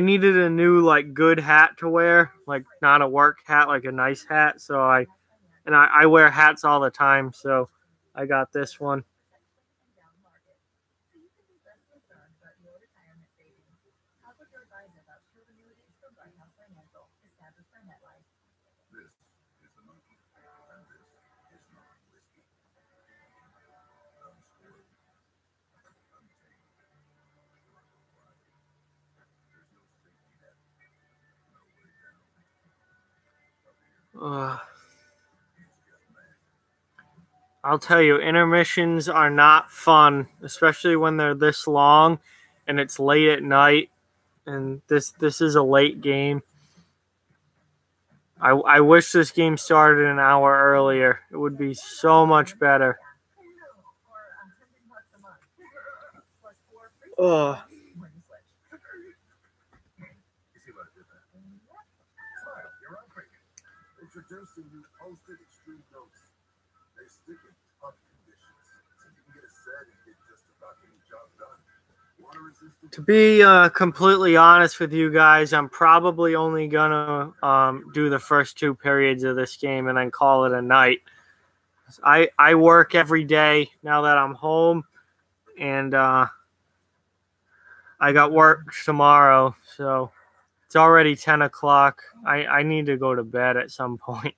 needed a new good hat to wear, not a work hat, like a nice hat. So I wear hats all the time, so I got this one. I'll tell you, intermissions are not fun, especially when they're this long and it's late at night. And this is a late game. I wish this game started an hour earlier. It would be so much better. Oh. To be completely honest with you guys, I'm probably only gonna do the first 2 periods of this game and then call it a night. I work every day now that I'm home, and I got work tomorrow, so it's already 10 o'clock. I need to go to bed at some point.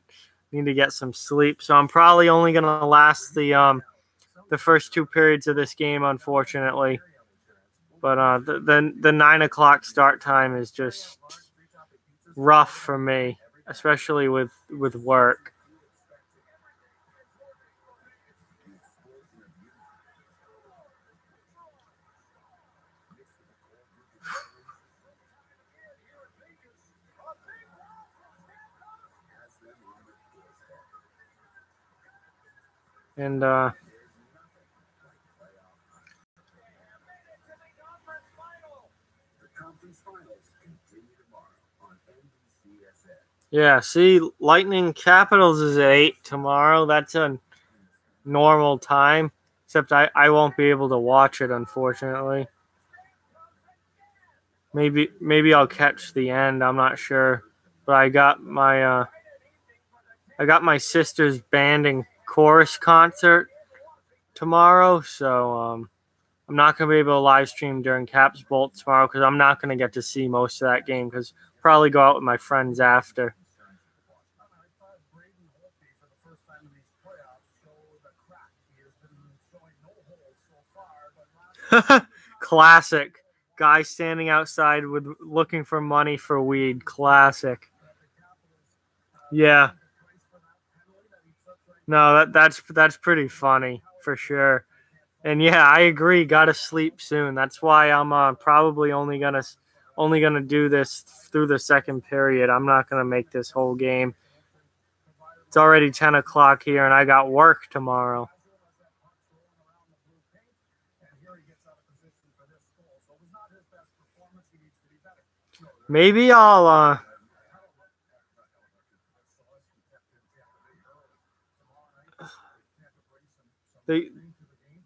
Need to get some sleep, so I'm probably only gonna last the first 2 periods of this game, unfortunately. But the 9 o'clock start time is just rough for me, especially with work. And yeah, see, Lightning Capitals is at 8 tomorrow. That's a normal time, except I won't be able to watch it, unfortunately. Maybe I'll catch the end. I'm not sure, but I got my sister's band and chorus concert tomorrow, so I'm not gonna be able to live stream during Caps Bolt tomorrow because I'm not gonna get to see most of that game because probably go out with my friends after. Classic. Guy standing outside with looking for money for weed. Classic. Yeah. No, that's pretty funny for sure. And yeah, I agree. Got to sleep soon. That's why I'm probably only gonna do this through the second period. I'm not gonna make this whole game. It's already 10 o'clock here, and I got work tomorrow. Maybe I'll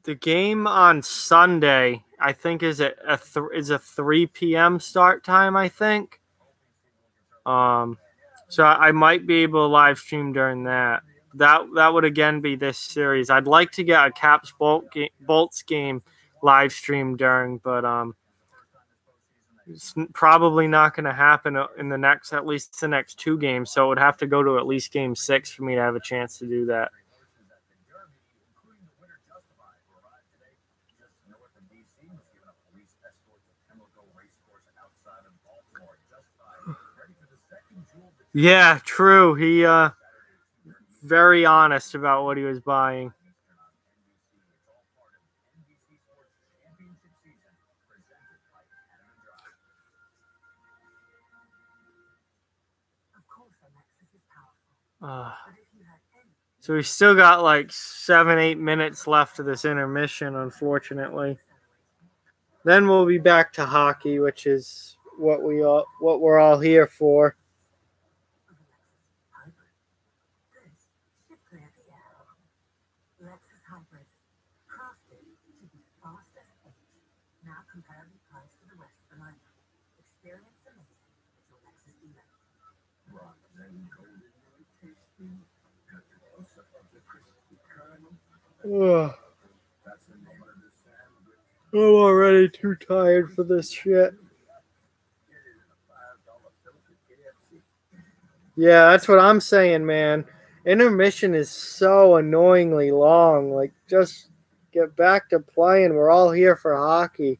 the game on Sunday, I think, is a 3 p.m. start time, I think. So I might be able to live stream during that. That would again be this series. I'd like to get a Caps Bolts game live stream during, but it's probably not going to happen in at least the next 2 games. So it would have to go to at least game 6 for me to have a chance to do that. Yeah, true. He very honest about what he was buying. So we still got like 7-8 minutes left of this intermission, unfortunately. Then we'll be back to hockey, which is what we're all here for. Ugh. I'm already too tired for this shit. Yeah, that's what I'm saying, man. Intermission is so annoyingly long. Like, just get back to playing. We're all here for hockey.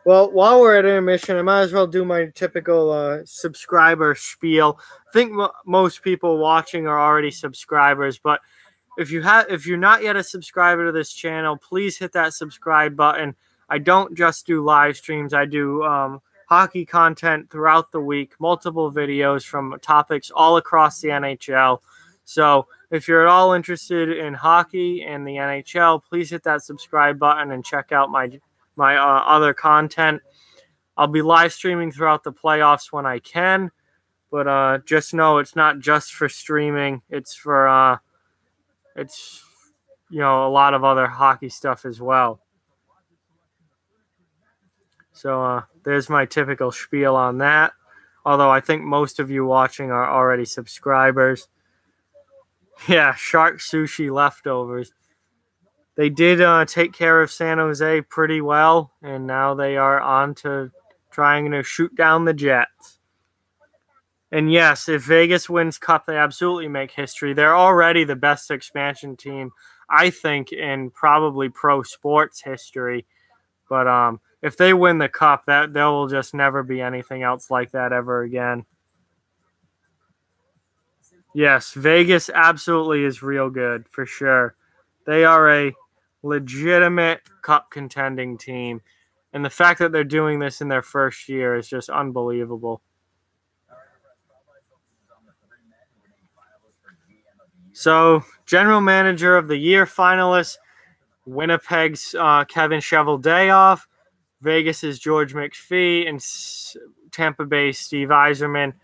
Well, while we're at intermission, I might as well do my typical subscriber spiel. I think most people watching are already subscribers, but if you're not yet a subscriber to this channel, please hit that subscribe button. I don't just do live streams. I do hockey content throughout the week, multiple videos from topics all across the NHL. So if you're at all interested in hockey and the NHL, please hit that subscribe button and check out my other content. I'll be live streaming throughout the playoffs when I can, But just know it's not just for streaming. It's for a lot of other hockey stuff as well. So there's my typical spiel on that. Although I think most of you watching are already subscribers. Yeah, shark sushi leftovers. They did take care of San Jose pretty well, and now they are on to trying to shoot down the Jets. And yes, if Vegas wins Cup, they absolutely make history. They're already the best expansion team, I think, in probably pro sports history. But if they win the Cup, there will just never be anything else like that ever again. Yes, Vegas absolutely is real good, for sure. They are a legitimate Cup contending team. And the fact that they're doing this in their first year is just unbelievable. So, General Manager of the Year finalists, Winnipeg's Kevin Cheveldayoff, Vegas's George McPhee, and Tampa Bay's Steve Yzerman.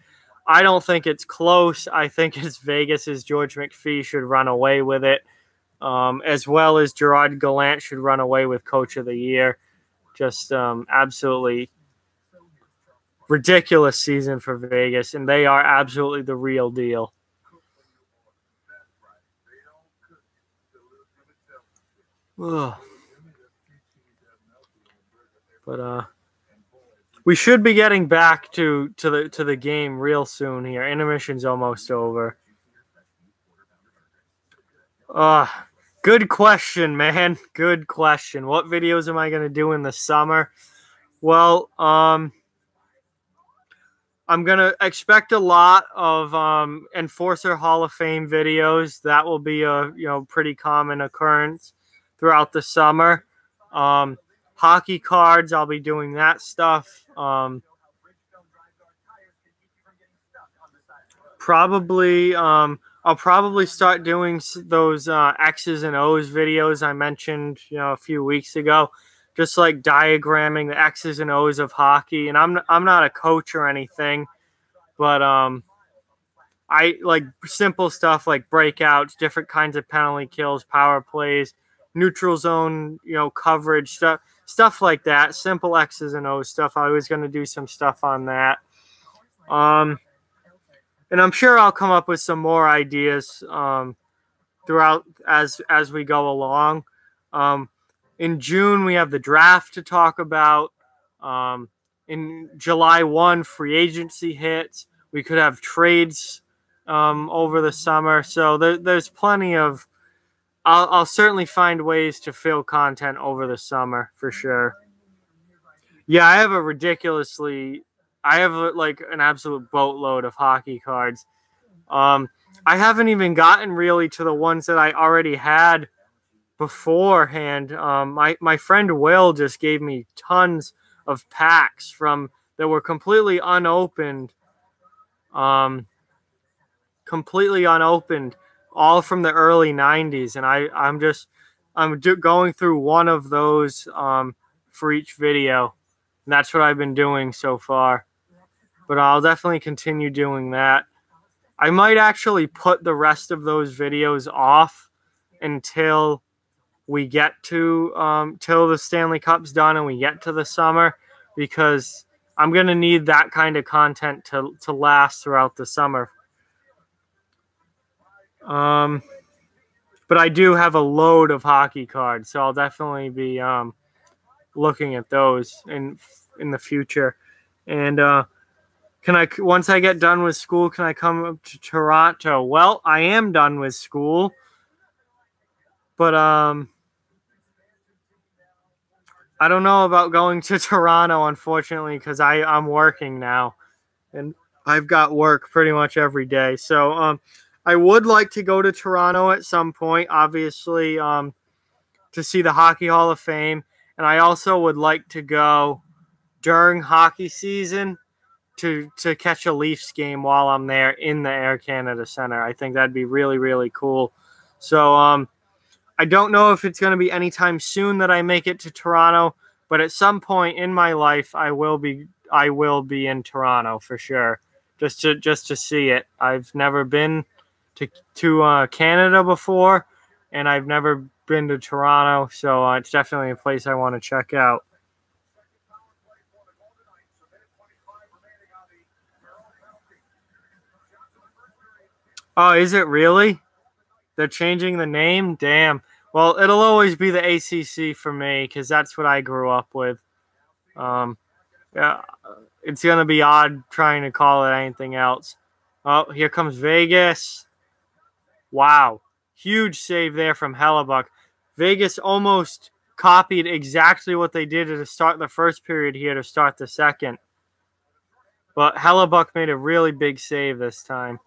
I don't think it's close. I think it's Vegas's George McPhee should run away with it, as well as Gerard Gallant should run away with Coach of the Year. Just absolutely ridiculous season for Vegas, and they are absolutely the real deal. Ugh. But we should be getting back to the game real soon here. Intermission's almost over. Good question, man. Good question. What videos am I going to do in the summer? Well, I'm going to expect a lot of Enforcer Hall of Fame videos. That will be a pretty common occurrence throughout the summer. Hockey cards, I'll be doing that stuff. I'll probably start doing those X's and O's videos I mentioned, a few weeks ago, just like diagramming the X's and O's of hockey. And I'm not a coach or anything, but I like simple stuff like breakouts, different kinds of penalty kills, power plays, neutral zone, coverage stuff like that. Simple X's and O's stuff. I was going to do some stuff on that. And I'm sure I'll come up with some more ideas throughout as we go along. In June, we have the draft to talk about. In July 1, free agency hits. We could have trades over the summer. So there's plenty of... I'll certainly find ways to fill content over the summer, for sure. Yeah, I have an absolute boatload of hockey cards. I haven't even gotten really to the ones that I already had beforehand. My friend Will just gave me tons of packs that were completely unopened. All from the early 90s, and I'm going through one of those for each video, and that's what I've been doing so far. But I'll definitely continue doing that. I might actually put the rest of those videos off until we get to till the Stanley Cup's done and we get to the summer, because I'm gonna need that kind of content to last throughout the summer. But I do have a load of hockey cards, so I'll definitely be looking at those in the future. And once I get done with school, can I come up to Toronto? Well, I am done with school, but I don't know about going to Toronto, unfortunately, because I'm working now, and I've got work pretty much every day. So I would like to go to Toronto at some point, obviously, to see the Hockey Hall of Fame. And I also would like to go during hockey season to catch a Leafs game while I'm there in the Air Canada Center. I think that'd be really, really cool. So I don't know if it's going to be anytime soon that I make it to Toronto, but at some point in my life, I will be in Toronto for sure just to see it. I've never been to Canada before, and I've never been to Toronto, so it's definitely a place I want to check out. Oh, is it really? They're changing the name? Damn. Well, it'll always be the ACC for me because that's what I grew up with. Um, yeah, it's gonna be odd trying to call it anything else. Oh, here comes Vegas. Wow, huge save there from Hellebuck. Vegas almost copied exactly what they did to start the first period here to start the second. But Hellebuck made a really big save this time.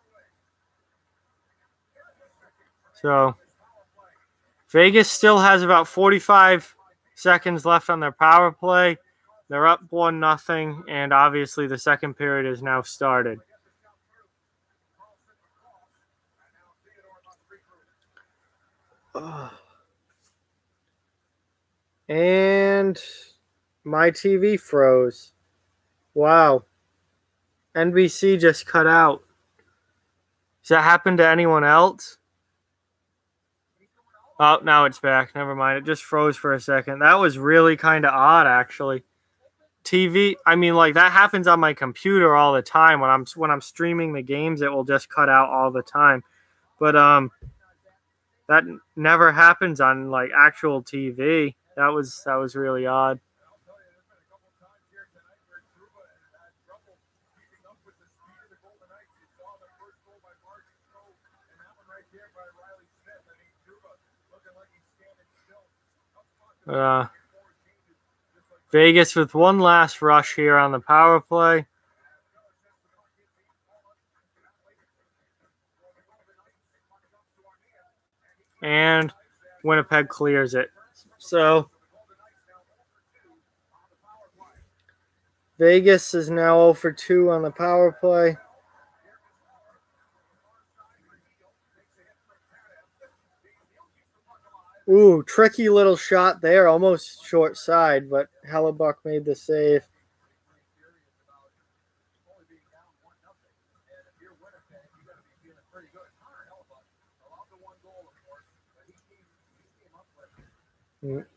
So Vegas still has about 45 seconds left on their power play. They're up 1-0, and obviously the second period is now started. And my TV froze. Wow. NBC just cut out. Does that happen to anyone else? Oh, now it's back. Never mind. It just froze for a second. That was really kind of odd, actually. TV, I mean, like that happens on my computer all the time. When I'm streaming the games, it will just cut out all the time. But that never happens on like actual TV. That was really odd. Uh, Vegas with one last rush here on the power play. And Winnipeg clears it. So Vegas is now 0 for 2 on the power play. Ooh, tricky little shot there, almost short side, but Hellebuck made the save.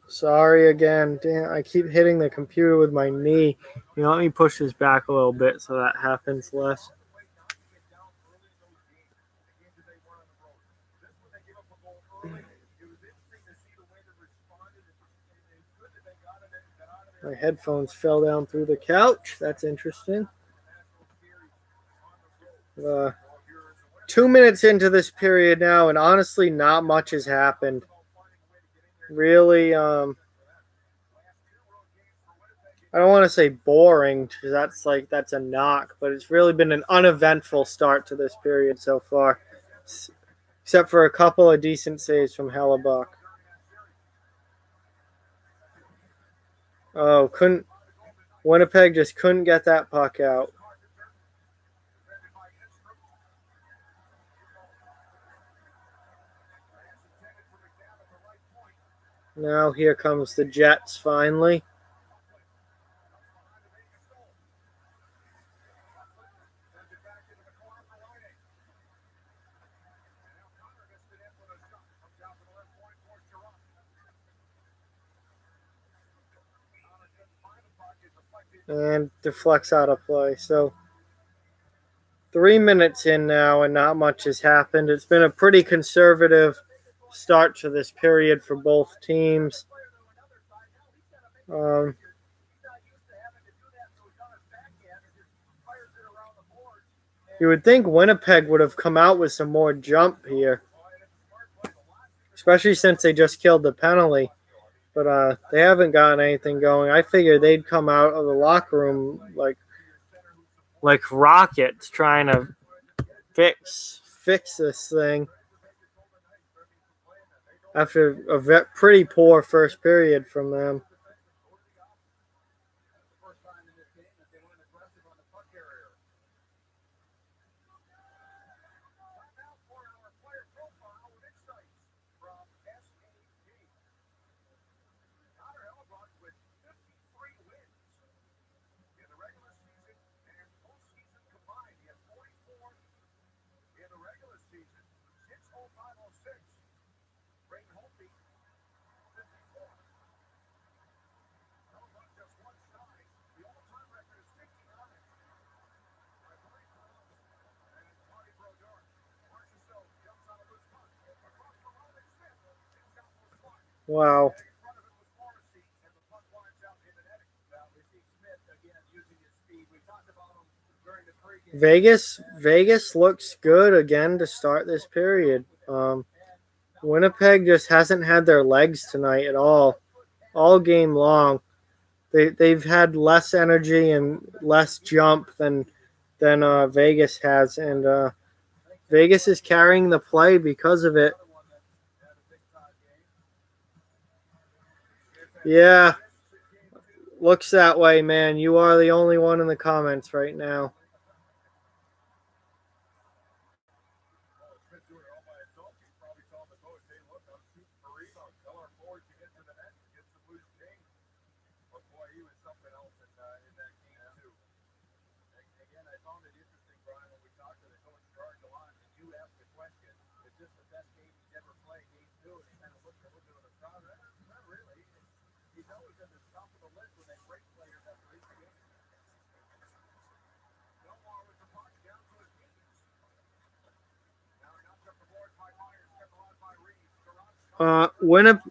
Sorry again. Damn, I keep hitting the computer with my knee. Let me push this back a little bit so that happens less. My headphones fell down through the couch. That's interesting. 2 minutes into this period now, and honestly, not much has happened. Really, I don't want to say boring because that's a knock, but it's really been an uneventful start to this period so far, except for a couple of decent saves from Hellebuck. Oh, Winnipeg just couldn't get that puck out. Now here comes the Jets finally. And deflects out of play. So 3 minutes in now, and not much has happened. It's been a pretty conservative start to this period for both teams. You would think Winnipeg would have come out with some more jump here, especially since they just killed the penalty. But they haven't gotten anything going. I figured they'd come out of the locker room like rockets trying to fix this thing after a pretty poor first period from them. Wow. Vegas looks good again to start this period. Winnipeg just hasn't had their legs tonight at all game long. They've had less energy and less jump than Vegas has, and Vegas is carrying the play because of it. Yeah, looks that way, man. You are the only one in the comments right now.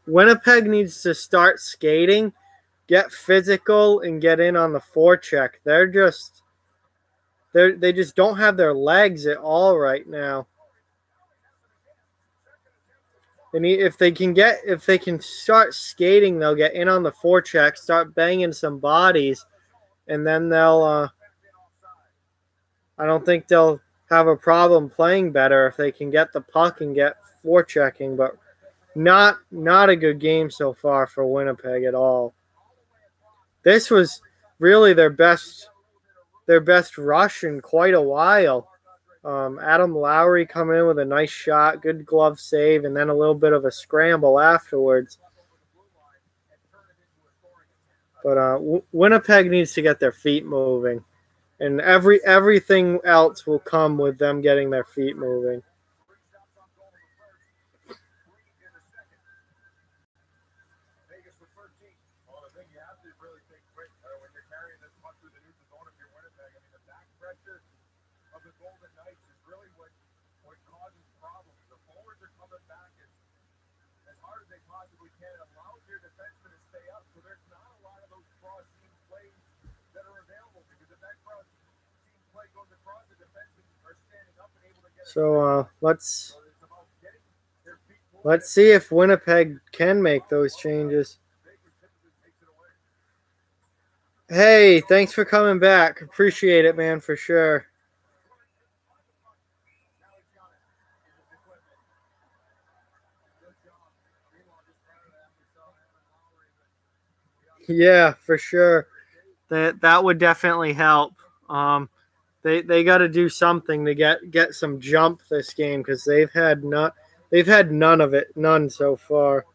Winnipeg needs to start skating, get physical, and get in on the forecheck. They just don't have their legs at all right now. And if they can start skating, they'll get in on the forecheck, start banging some bodies, and then they'll. I don't think they'll have a problem playing better if they can get the puck and get forechecking. But not a good game so far for Winnipeg at all. This was really their best rush in quite a while. Adam Lowry coming in with a nice shot, good glove save, and then a little bit of a scramble afterwards. But Winnipeg needs to get their feet moving, and everything else will come with them getting their feet moving. So let's see if Winnipeg can make those changes. Hey, thanks for coming back. Appreciate it, man, for sure. Yeah, for sure. That would definitely help. They got to do something to get some jump this game because they've had none of it, none so far.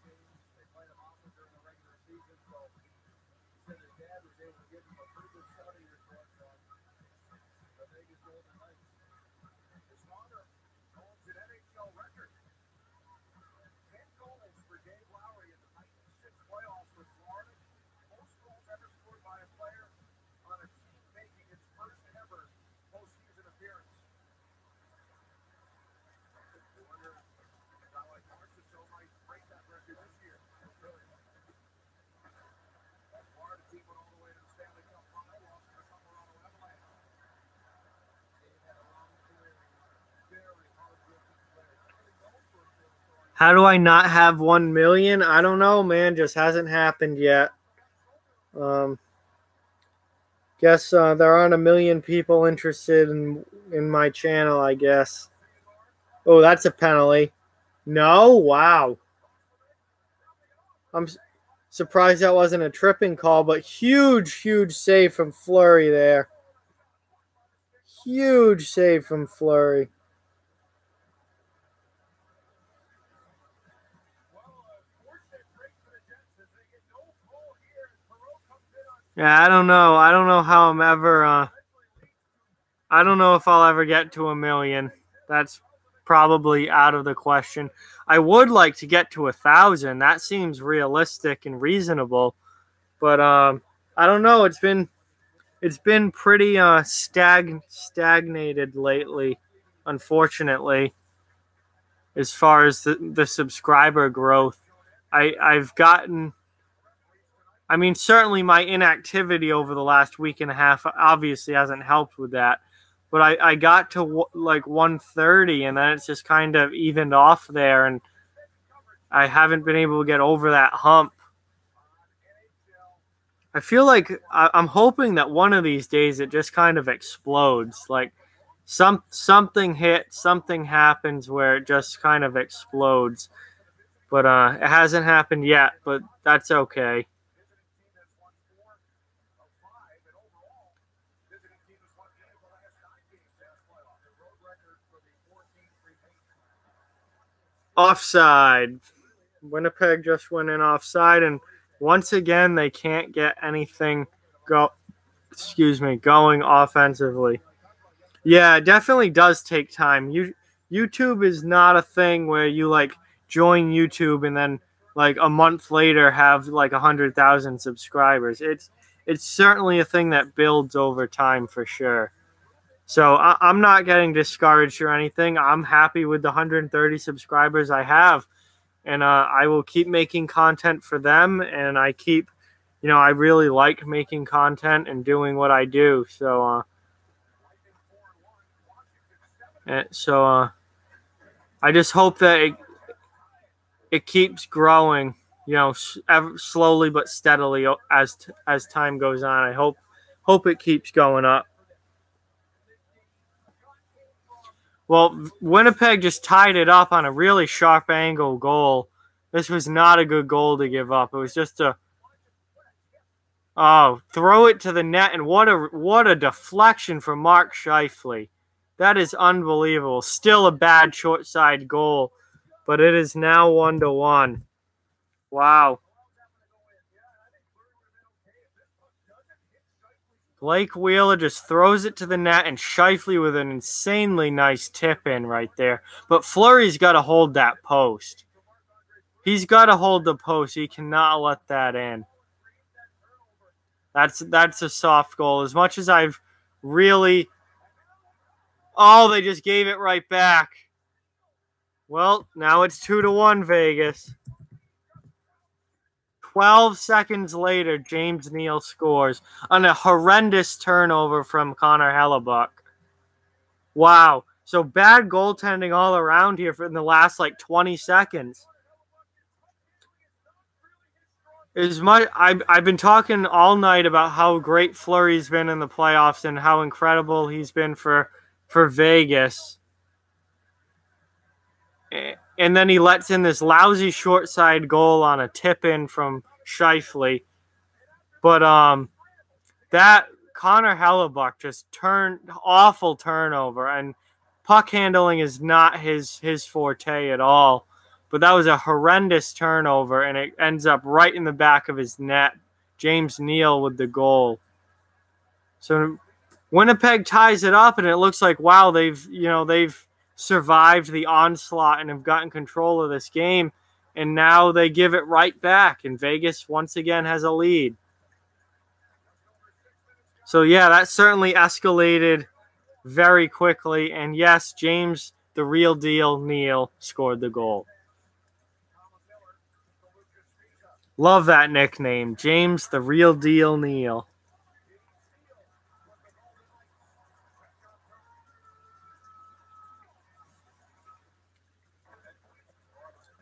How do I not have 1 million? I don't know, man. Just hasn't happened yet. Guess there aren't a million people interested in my channel, I guess. Oh, that's a penalty. No? Wow. I'm surprised that wasn't a tripping call, but huge save from Fleury there. Huge save from Fleury. Yeah, I don't know. I don't know how I'm ever. I don't know if I'll ever get to 1 million. That's probably out of the question. I would like to get to 1,000. That seems realistic and reasonable. But I don't know. It's been pretty stagnated lately, unfortunately, as far as the subscriber growth. I've gotten. I mean, certainly my inactivity over the last week and a half obviously hasn't helped with that. But I got to like 130, and then it's just kind of evened off there, and I haven't been able to get over that hump. I feel like I'm hoping that one of these days it just kind of explodes. Like something hits, something happens where it just kind of explodes. But it hasn't happened yet, but that's okay. Offside. Winnipeg just went in offside, and once again they can't get anything go. Excuse me, going offensively. Yeah, it definitely does take time. YouTube is not a thing where you like join YouTube and then like a month later have like 100,000 subscribers. It's certainly a thing that builds over time for sure. So I'm not getting discouraged or anything. I'm happy with the 130 subscribers I have, and I will keep making content for them. And I really like making content and doing what I do. So I just hope that it keeps growing. Slowly but steadily as time goes on. I hope it keeps going up. Well, Winnipeg just tied it up on a really sharp angle goal. This was not a good goal to give up. It was just throw it to the net, and what a deflection from Mark Scheifele. That is unbelievable. Still a bad short side goal, but it is now 1-1. Wow. Blake Wheeler just throws it to the net, and Scheifele with an insanely nice tip in right there. But Fleury's got to hold that post. He's got to hold the post. He cannot let that in. That's a soft goal. As much as I've really... Oh, they just gave it right back. Well, now it's 2-1 Vegas. 12 seconds later, James Neal scores on a horrendous turnover from Connor Hellebuck. Wow. So bad goaltending all around here in the last like 20 seconds. I've been talking all night about how great Fleury's been in the playoffs and how incredible he's been for Vegas. And then he lets in this lousy short side goal on a tip in from Scheifele. But that Connor Hellebuck just awful turnover, and puck handling is not his forte at all. But that was a horrendous turnover, and it ends up right in the back of his net. James Neal with the goal. So Winnipeg ties it up, and it looks like, wow, they've survived the onslaught and have gotten control of this game, and now they give it right back, and Vegas once again has a lead. So yeah, that certainly escalated very quickly, and yes, James, the real deal, Neal, scored the goal. Love that nickname, James, the real deal, Neal.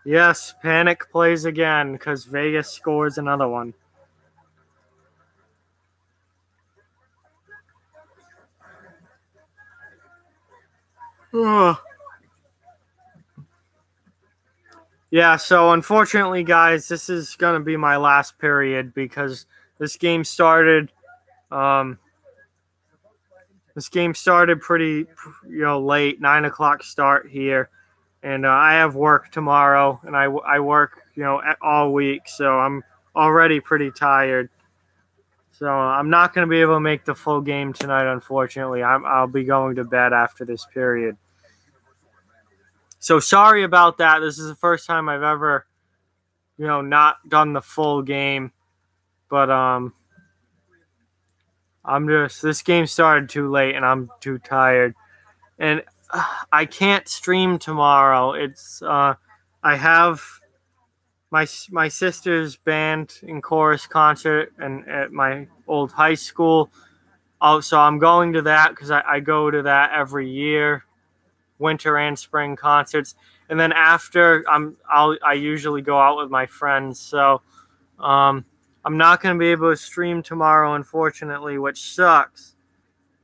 Yes, panic plays again because Vegas scores another one. Ugh. Yeah, so unfortunately, guys, this is going to be my last period because this game started pretty late, 9 o'clock start here, and I have work tomorrow, and I work all week, so I'm already pretty tired. So I'm not going to be able to make the full game tonight, unfortunately. I'll be going to bed after this period. So sorry about that. This is the first time I've ever, not done the full game. But this game started too late and I'm too tired. And I can't stream tomorrow. I have my sister's band and chorus concert and at my old high school. Oh, so I'm going to that because I go to that every year, winter and spring concerts. And then after I usually go out with my friends. So um, I'm not going to be able to stream tomorrow, unfortunately, which sucks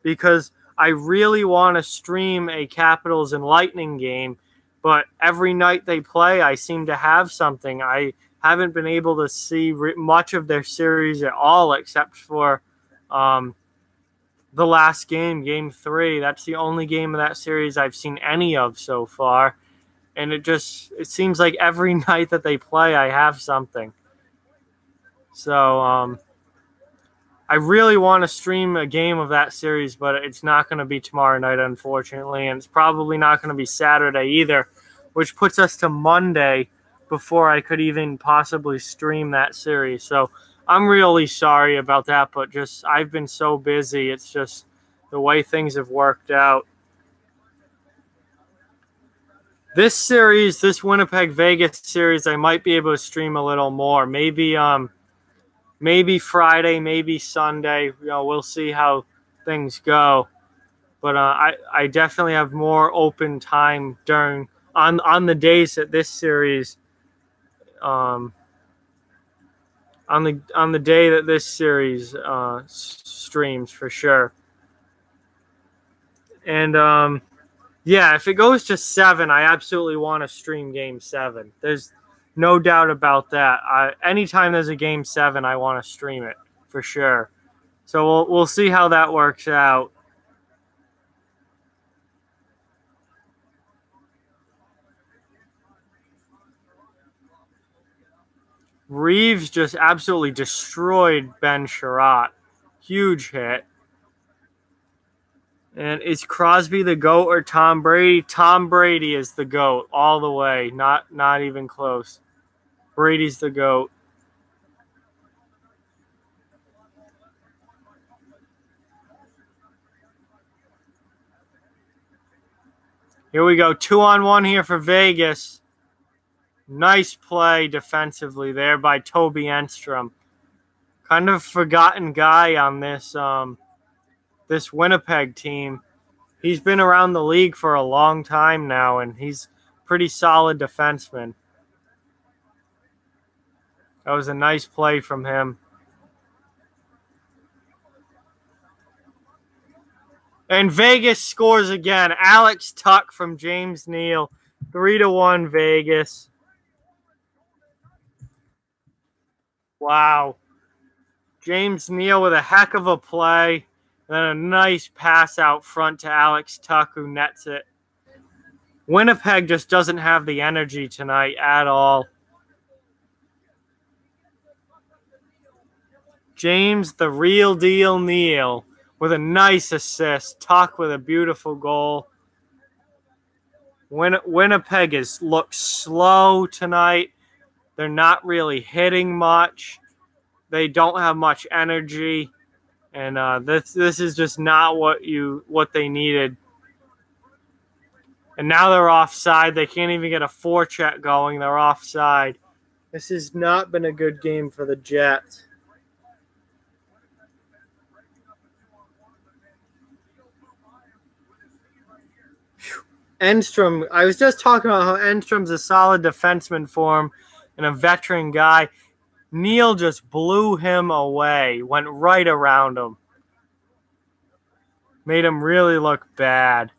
because I really want to stream a Capitals and Lightning game, but every night they play, I seem to have something. I haven't been able to see much of their series at all, except for um, the last game, Game 3. That's the only game of that series I've seen any of so far. And it seems like every night that they play, I have something. So I really want to stream a game of that series, but it's not going to be tomorrow night, unfortunately, and it's probably not going to be Saturday either, which puts us to Monday before I could even possibly stream that series. So I'm really sorry about that, but just I've been so busy. It's just the way things have worked out. This series, this Winnipeg Vegas series, I might be able to stream a little more. Maybe Friday, maybe Sunday. We'll see how things go. But I definitely have more open time during on the days that this series um, on the day that this series streams for sure. And yeah, if it goes to 7, I absolutely want to stream Game 7. There's no doubt about that. Anytime there's a Game 7, I want to stream it for sure. So we'll see how that works out. Reeves just absolutely destroyed Ben Sherratt. Huge hit. And is Crosby the GOAT or Tom Brady? Tom Brady is the GOAT all the way. Not even close. Brady's the GOAT. Here we go. 2-on-1 here for Vegas. Nice play defensively there by Toby Enstrom. Kind of forgotten guy on this Winnipeg team. He's been around the league for a long time now, and he's pretty solid defenseman. That was a nice play from him. And Vegas scores again. Alex Tuck from James Neal. 3-1 Vegas. Wow. James Neal with a heck of a play. And then a nice pass out front to Alex Tuck, who nets it. Winnipeg just doesn't have the energy tonight at all. James, the real deal Neal, with a nice assist. Tuck with a beautiful goal. Winnipeg looks slow tonight. They're not really hitting much. They don't have much energy, and this is just not what they needed. And now they're offside. They can't even get a forecheck going. They're offside. This has not been a good game for the Jets. Enstrom, I was just talking about how Enstrom's a solid defenseman for him and a veteran guy. Neal just blew him away, went right around him. Made him really look bad.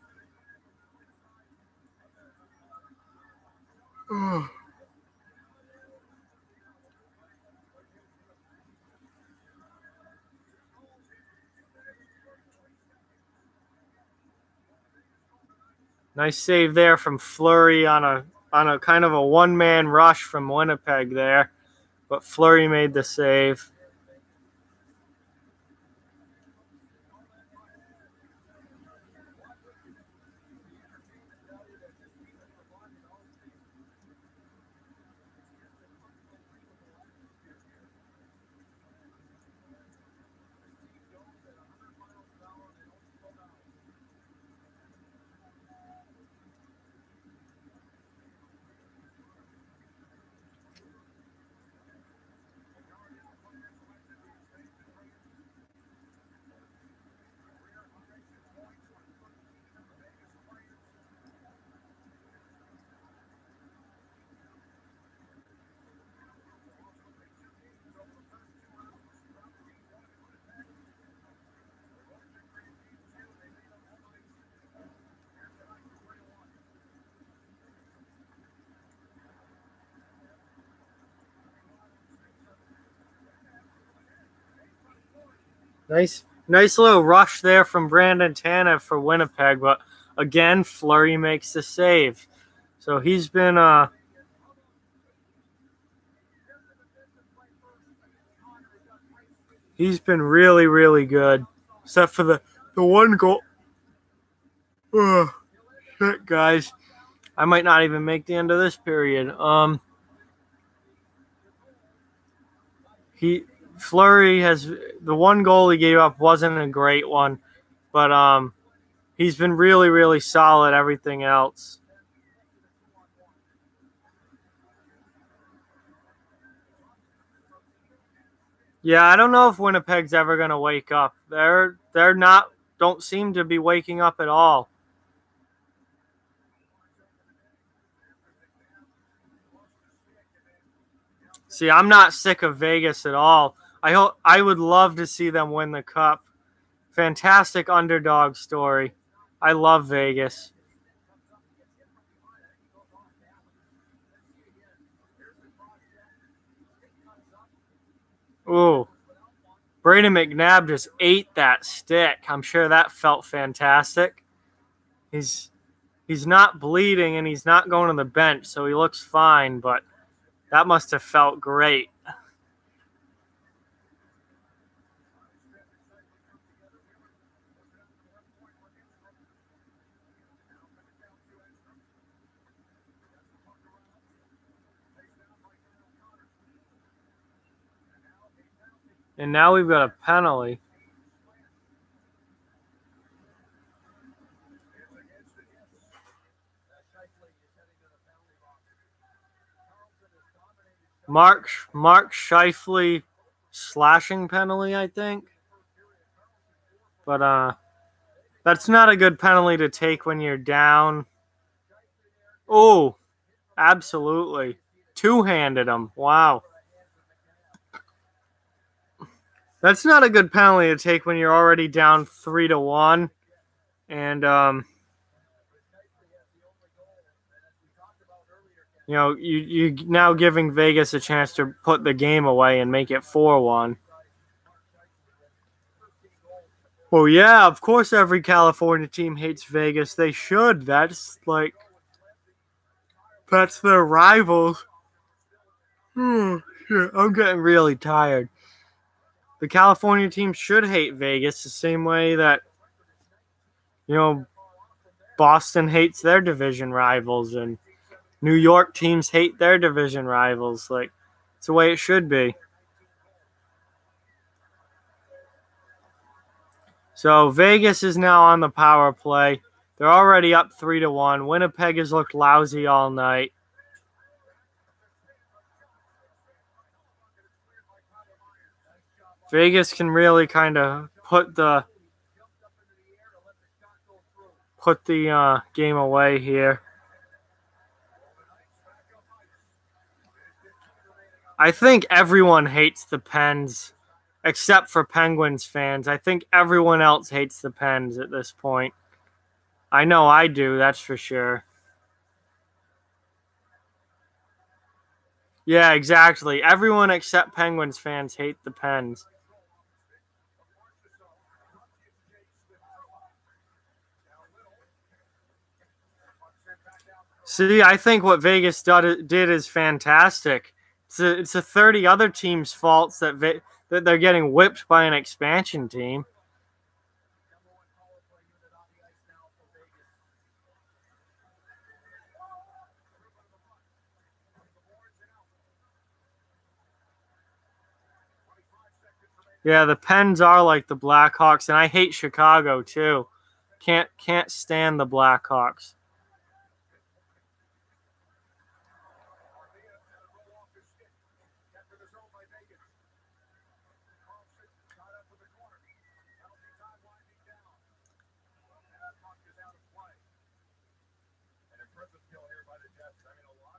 Nice save there from Fleury on a kind of a one-man rush from Winnipeg there, but Fleury made the save. Nice little rush there from Brandon Tanev for Winnipeg, but again, Fleury makes the save. So he's been really, really good. Except for the one goal. Oh, shit, guys. I might not even make the end of this period. He Fleury has the one goal he gave up wasn't a great one, but he's been really, really solid everything else. Yeah, I don't know if Winnipeg's ever gonna wake up. They're not don't seem to be waking up at all. See, I'm not sick of Vegas at all. I would love to see them win the cup. Fantastic underdog story. I love Vegas. Ooh, Braden McNabb just ate that stick. I'm sure that felt fantastic. He's he's not bleeding and he's not going to the bench, so he looks fine, but that must have felt great. And now we've got a penalty. Mark Scheifele slashing penalty, I think. But that's not a good penalty to take when you're down. Oh, absolutely. Two-handed him. Wow. That's not a good penalty to take when you're already down 3-1. And you now giving Vegas a chance to put the game away and make it 4-1. Well, yeah, of course every California team hates Vegas. They should. That's their rivals. Shit, I'm getting really tired. The California team should hate Vegas the same way that, you know, Boston hates their division rivals and New York teams hate their division rivals. Like, it's the way it should be. So Vegas is now on the power play. They're already up 3-1. Winnipeg has looked lousy all night. Vegas can really kind of put the game away here. I think everyone hates the Pens, except for Penguins fans. I think everyone else hates the Pens at this point. I know I do, that's for sure. Yeah, exactly. Everyone except Penguins fans hate the Pens. See, I think what Vegas did is fantastic. It's a 30 other teams' faults that they're getting whipped by an expansion team. Yeah, the Pens are like the Blackhawks, and I hate Chicago too. Can't stand the Blackhawks.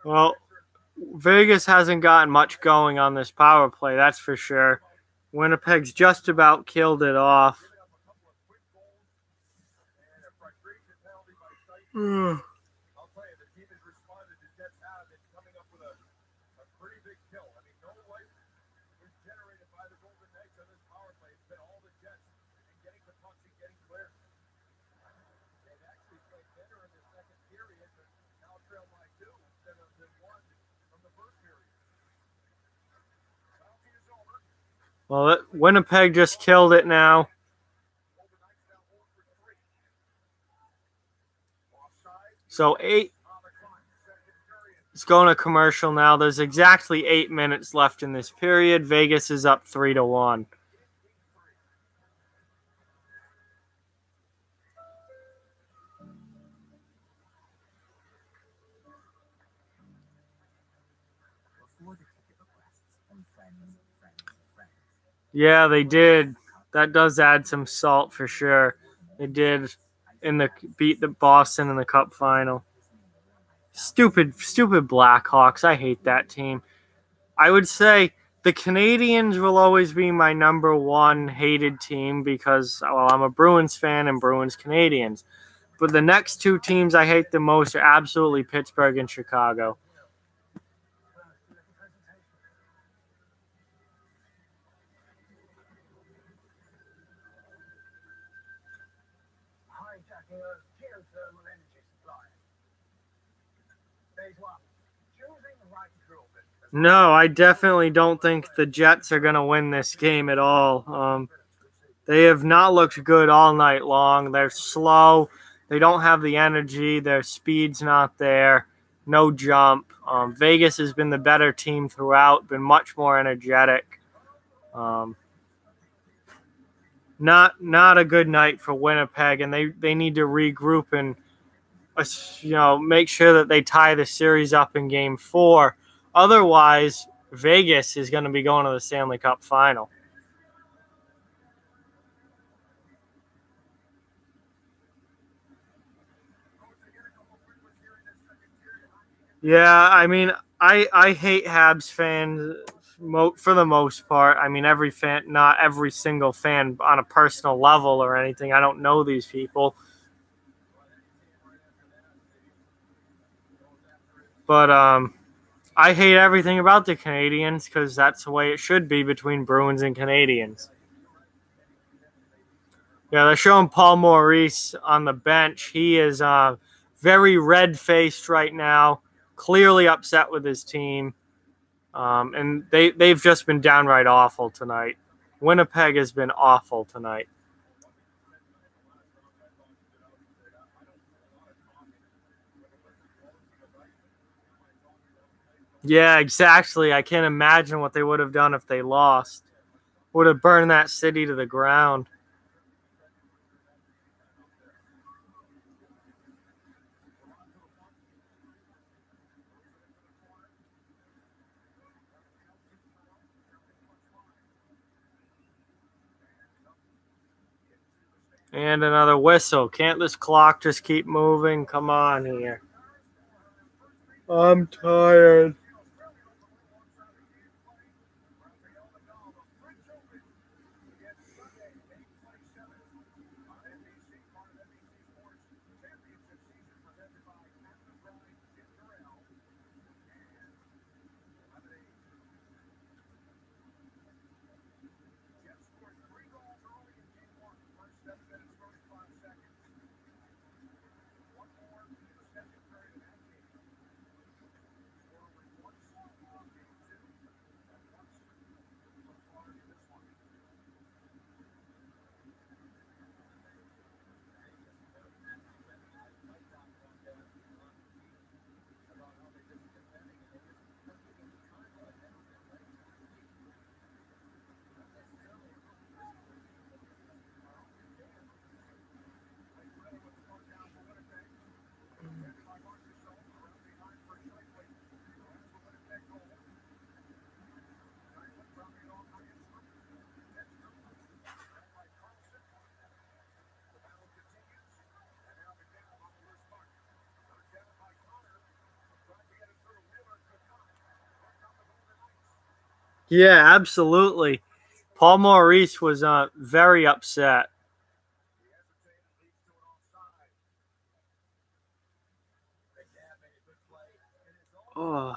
Well, Vegas hasn't gotten much going on this power play, that's for sure. Winnipeg's just about killed it off. Well, Winnipeg just killed it now. So 8. It's going to commercial now. There's exactly 8 minutes left in this period. Vegas is up 3-1. Yeah, they did. That does add some salt for sure. They did beat the Boston in the Cup final. Stupid Blackhawks. I hate that team. I would say the Canadiens will always be my number one hated team because, well, I'm a Bruins fan and Bruins Canadiens. But the next two teams I hate the most are absolutely Pittsburgh and Chicago. No, I definitely don't think the Jets are going to win this game at all. They have not looked good all night long. They're slow. They don't have the energy. Their speed's not there. No jump. Vegas has been the better team throughout, been much more energetic. Um, not a good night for Winnipeg, and they need to regroup and make sure that they tie the series up in Game 4. Otherwise, Vegas is going to be going to the Stanley Cup final. Yeah, I mean, I hate Habs fans for the most part. I mean, every fan, not every single fan on a personal level or anything. I don't know these people, but I hate everything about the Canadians because that's the way it should be between Bruins and Canadians. Yeah, they're showing Paul Maurice on the bench. He is very red faced right now, clearly upset with his team. And they've just been downright awful tonight. Winnipeg has been awful tonight. Yeah, exactly. I can't imagine what they would have done if they lost. Would have burned that city to the ground. And another whistle. Can't this clock just keep moving? Come on here. I'm tired. Yeah, absolutely. Paul Maurice was very upset. Oh.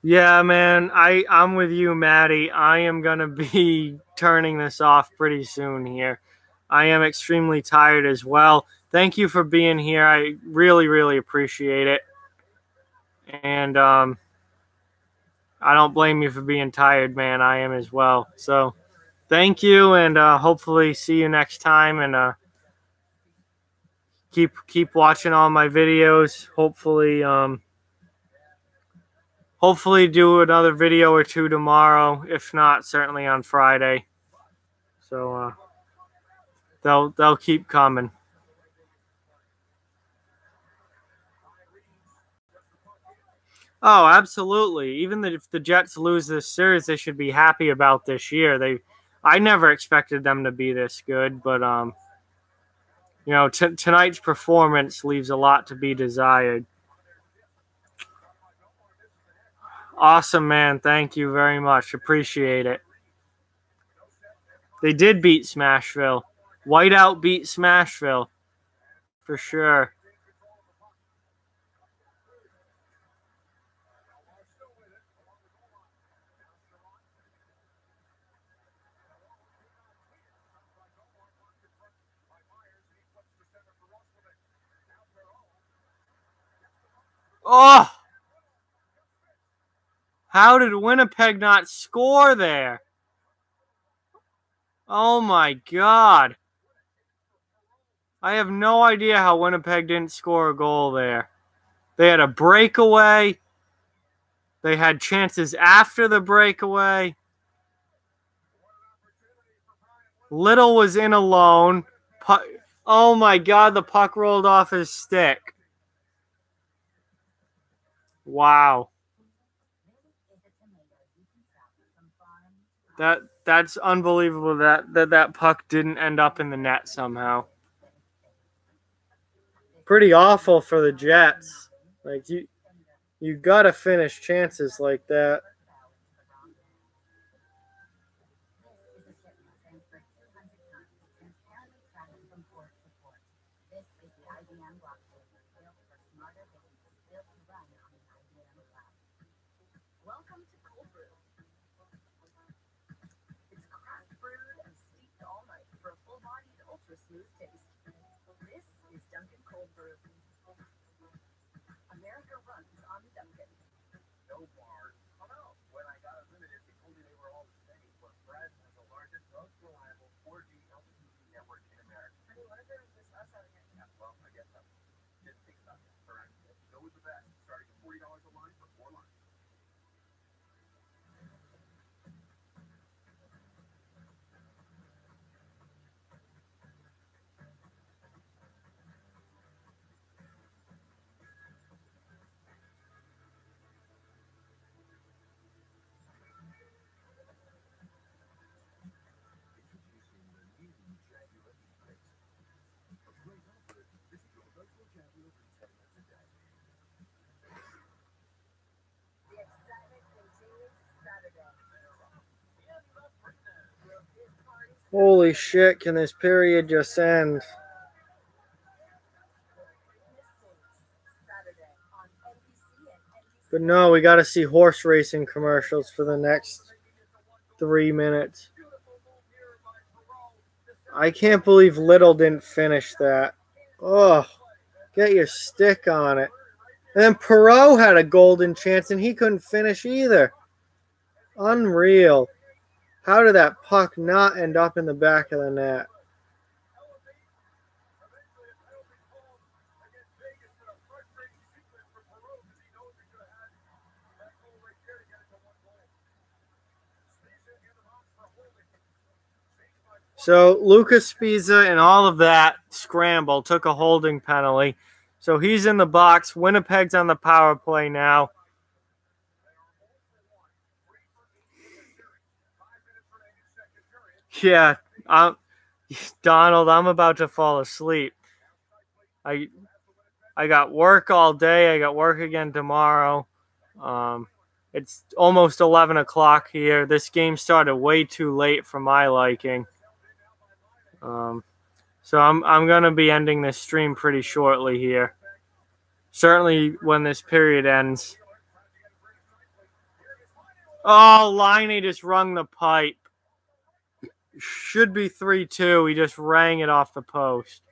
Yeah, man, I'm with you, Maddie. I am gonna be turning this off pretty soon here. I am extremely tired as well. Thank you for being here. I really, really appreciate it. And I don't blame you for being tired, man. I am as well. So thank you, and hopefully see you next time. And keep watching all my videos. Hopefully do another video or two tomorrow. If not, certainly on Friday. So they'll keep coming. Oh, absolutely. Even if the Jets lose this series, they should be happy about this year. I never expected them to be this good, but tonight's performance leaves a lot to be desired. Awesome, man. Thank you very much. Appreciate it. They did beat Smashville. Whiteout beat Smashville for sure. Oh, how did Winnipeg not score there? Oh my God. I have no idea how Winnipeg didn't score a goal there. They had a breakaway. They had chances after the breakaway. Little was in alone. Oh my God, the puck rolled off his stick. Wow. That's unbelievable that puck didn't end up in the net somehow. Pretty awful for the Jets. Like you gotta finish chances like that. Holy shit, can this period just end? But no, we got to see horse racing commercials for the next 3 minutes. I can't believe Little didn't finish that. Oh, get your stick on it. And then Perot had a golden chance and he couldn't finish either. Unreal. How did that puck not end up in the back of the net? So Lucas Spiza and all of that scramble took a holding penalty. So he's in the box. Winnipeg's on the power play now. Yeah, Donald, I'm about to fall asleep. I got work all day. I got work again tomorrow. It's almost 11 o'clock here. This game started way too late for my liking. So I'm gonna be ending this stream pretty shortly here. Certainly when this period ends. Oh, Liney just rung the pipe. Should be 3-2. He just rang it off the post.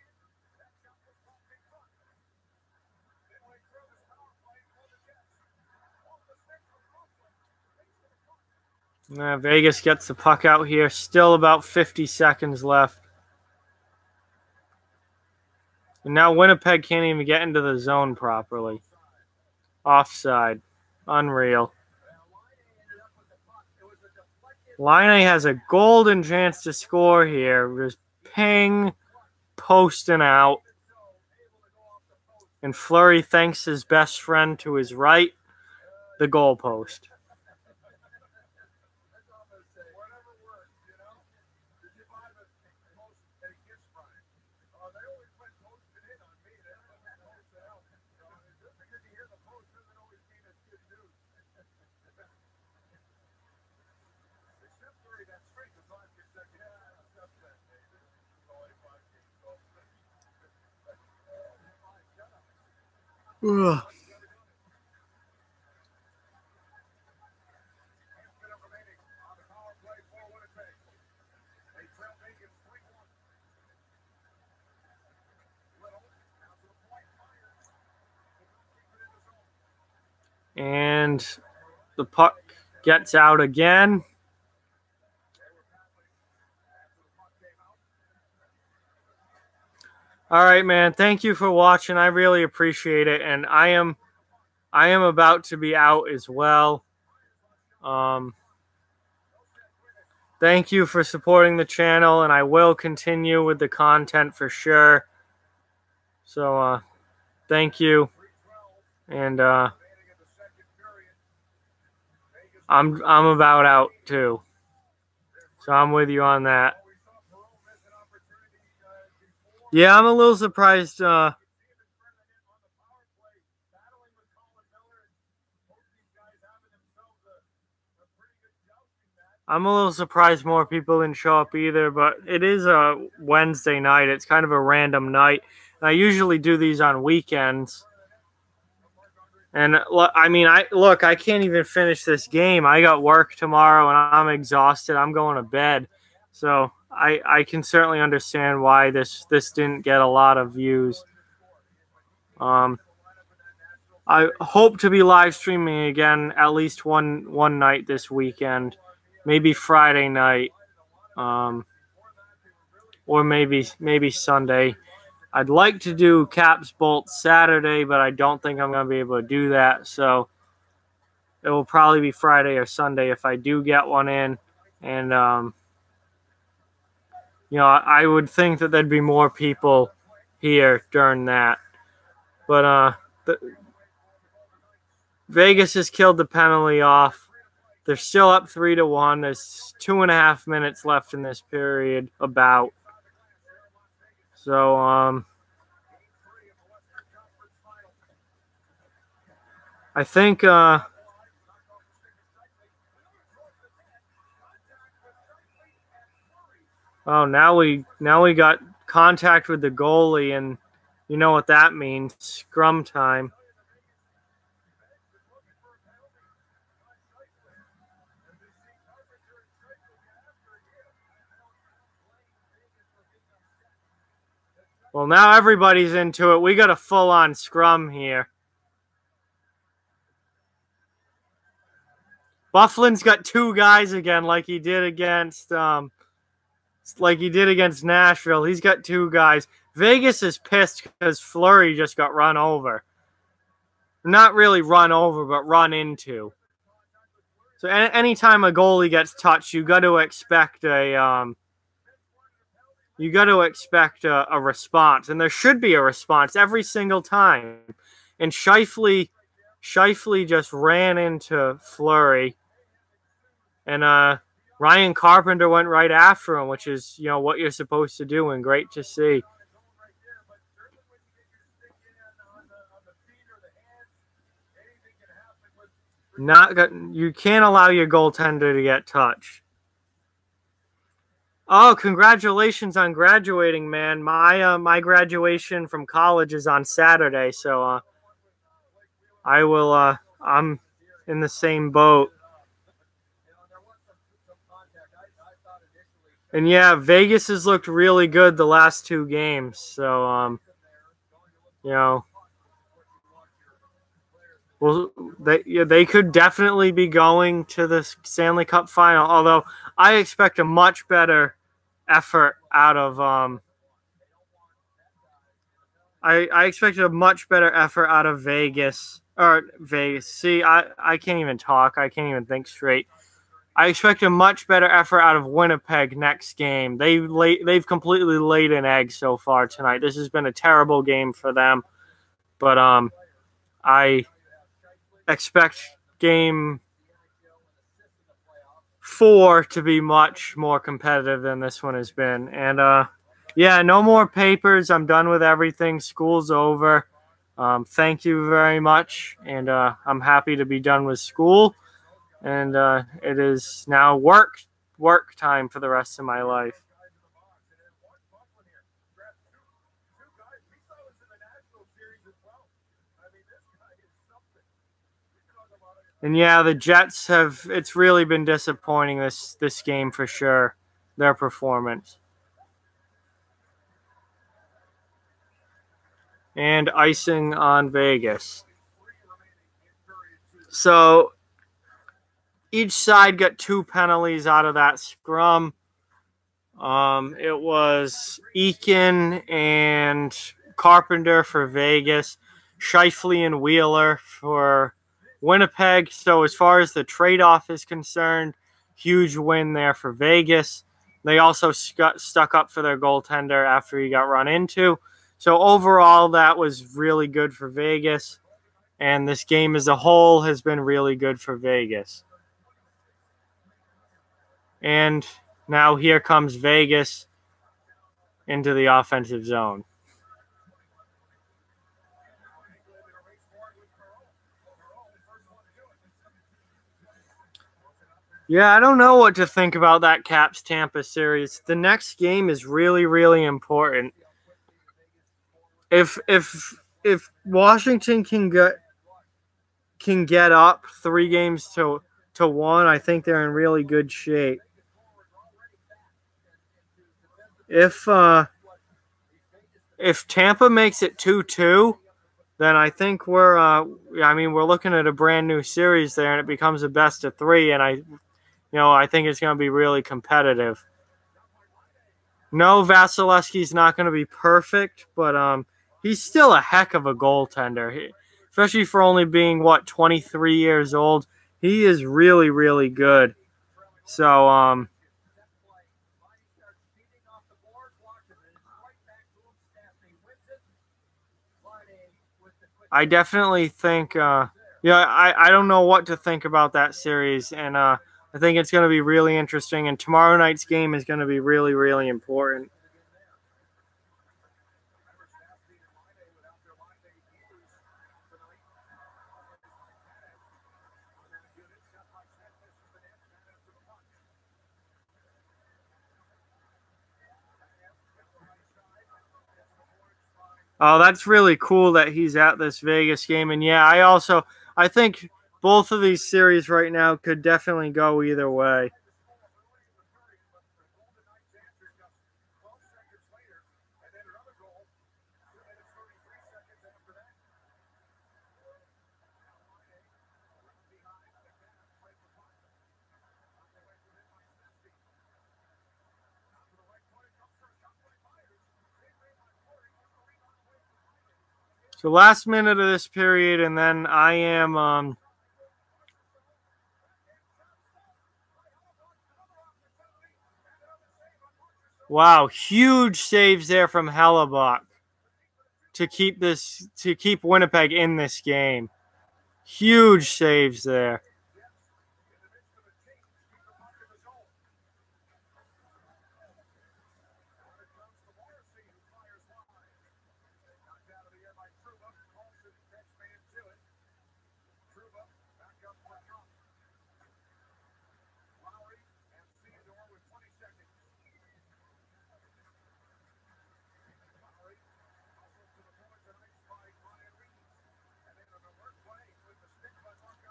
Vegas gets the puck out here. Still about 50 seconds left. And now Winnipeg can't even get into the zone properly. Offside. Unreal. Laine has a golden chance to score here. Just ping, posting out. And Fleury thanks his best friend to his right, the goalpost. Ugh. And the puck gets out again. All right, man. Thank you for watching. I really appreciate it. And I am about to be out as well. Thank you for supporting the channel, and I will continue with the content for sure. So, thank you. And I'm about out too. So I'm with you on that. Yeah, I'm a little surprised. I'm a little surprised more people didn't show up either, but it is a Wednesday night. It's kind of a random night. And I usually do these on weekends. And I mean, I can't even finish this game. I got work tomorrow and I'm exhausted. I'm going to bed. So I can certainly understand why this didn't get a lot of views. I hope to be live streaming again at least one night this weekend, maybe Friday night, or maybe Sunday. I'd like to do Caps Bolt Saturday, but I don't think I'm going to be able to do that. So it will probably be Friday or Sunday if I do get one in. And, you know, I would think that there'd be more people here during that. But Vegas has killed the penalty off. They're still up 3-1. There's 2.5 minutes left in this period, about. So, I think, oh, now we got contact with the goalie, and you know what that means. Scrum time. Well, now everybody's into it. We got a full-on scrum here. Bufflin's got two guys again, like he did against Nashville. He's got two guys. Vegas is pissed because Fleury just got run over. Not really run over, but run into. So anytime a goalie gets touched, you got to expect a response, and there should be a response every single time. And Scheifele just ran into Fleury, and Ryan Carpenter went right after him, which is, you know, what you're supposed to do, and great to see. You can't allow your goaltender to get touched. Oh, congratulations on graduating, man. My graduation from college is on Saturday, so I'm in the same boat. And yeah, Vegas has looked really good the last two games. So you know, well, they could definitely be going to the Stanley Cup final. Although I expect a much better effort out of I expected a much better effort out of Vegas or Vegas. See, I can't even talk. I can't even think straight. I expect a much better effort out of Winnipeg next game. They've completely laid an egg so far tonight. This has been a terrible game for them, but I expect game 4 to be much more competitive than this one has been. And yeah, no more papers. I'm done with everything. School's over. Thank you very much, and I'm happy to be done with school. And it is now work time for the rest of my life. And yeah, the Jets have it's really been disappointing this game for sure. Their performance. And icing on Vegas. So each side got 2 penalties out of that scrum. It was Eakin and Carpenter for Vegas, Shifley and Wheeler for Winnipeg. So as far as the trade-off is concerned, huge win there for Vegas. They also got stuck up for their goaltender after he got run into. So overall, that was really good for Vegas. And this game as a whole has been really good for Vegas. And now here comes Vegas into the offensive zone. Yeah, I don't know what to think about that Caps Tampa series. The next game is really, really important. If Washington can get up 3 games to 1, I think they're in really good shape. If Tampa makes it 2-2, then I think we're looking at a brand new series there, and it becomes a best of 3, and I think it's going to be really competitive. No, Vasilevsky's not going to be perfect, but he's still a heck of a goaltender, especially for only being 23 years old. He is really, really good. So I definitely think I don't know what to think about that series, and I think it's going to be really interesting. And tomorrow night's game is going to be really, really important. Oh, that's really cool that he's at this Vegas game. And yeah, I think both of these series right now could definitely go either way. So last minute of this period, and then I am wow, huge saves there from Hellebuck to keep Winnipeg in this game. Huge saves there.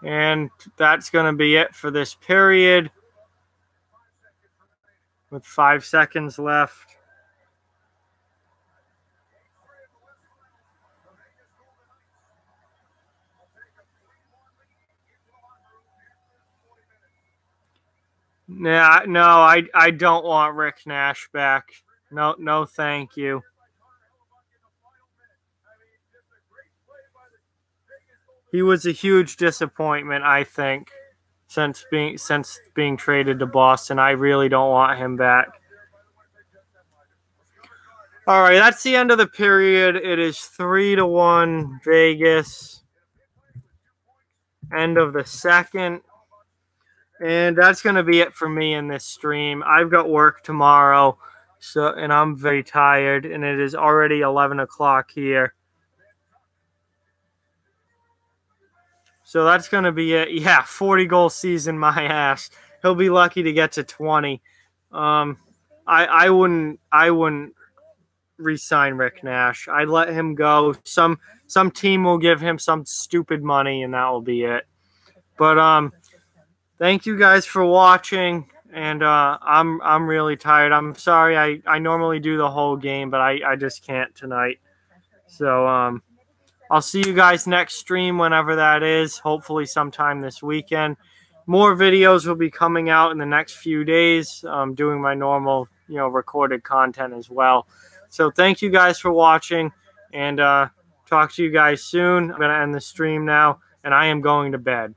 And that's going to be it for this period. with 5 seconds left. Yeah, no, I don't want Rick Nash back. No, no, thank you. He was a huge disappointment, I think, since being traded to Boston. I really don't want him back. All right, that's the end of the period. It is 3-1 Vegas. End of the second. And that's going to be it for me in this stream. I've got work tomorrow, and I'm very tired, and it is already 11 o'clock here. So that's going to be it. Yeah, 40-goal season, my ass. He'll be lucky to get to 20. I wouldn't re-sign Rick Nash. I'd let him go. Some team will give him some stupid money, and that will be it. But thank you guys for watching, and I'm really tired. I'm sorry. I normally do the whole game, but I just can't tonight. So I'll see you guys next stream whenever that is. Hopefully sometime this weekend. More videos will be coming out in the next few days. Doing my normal, recorded content as well. So thank you guys for watching, and talk to you guys soon. I'm going to end the stream now, and I am going to bed.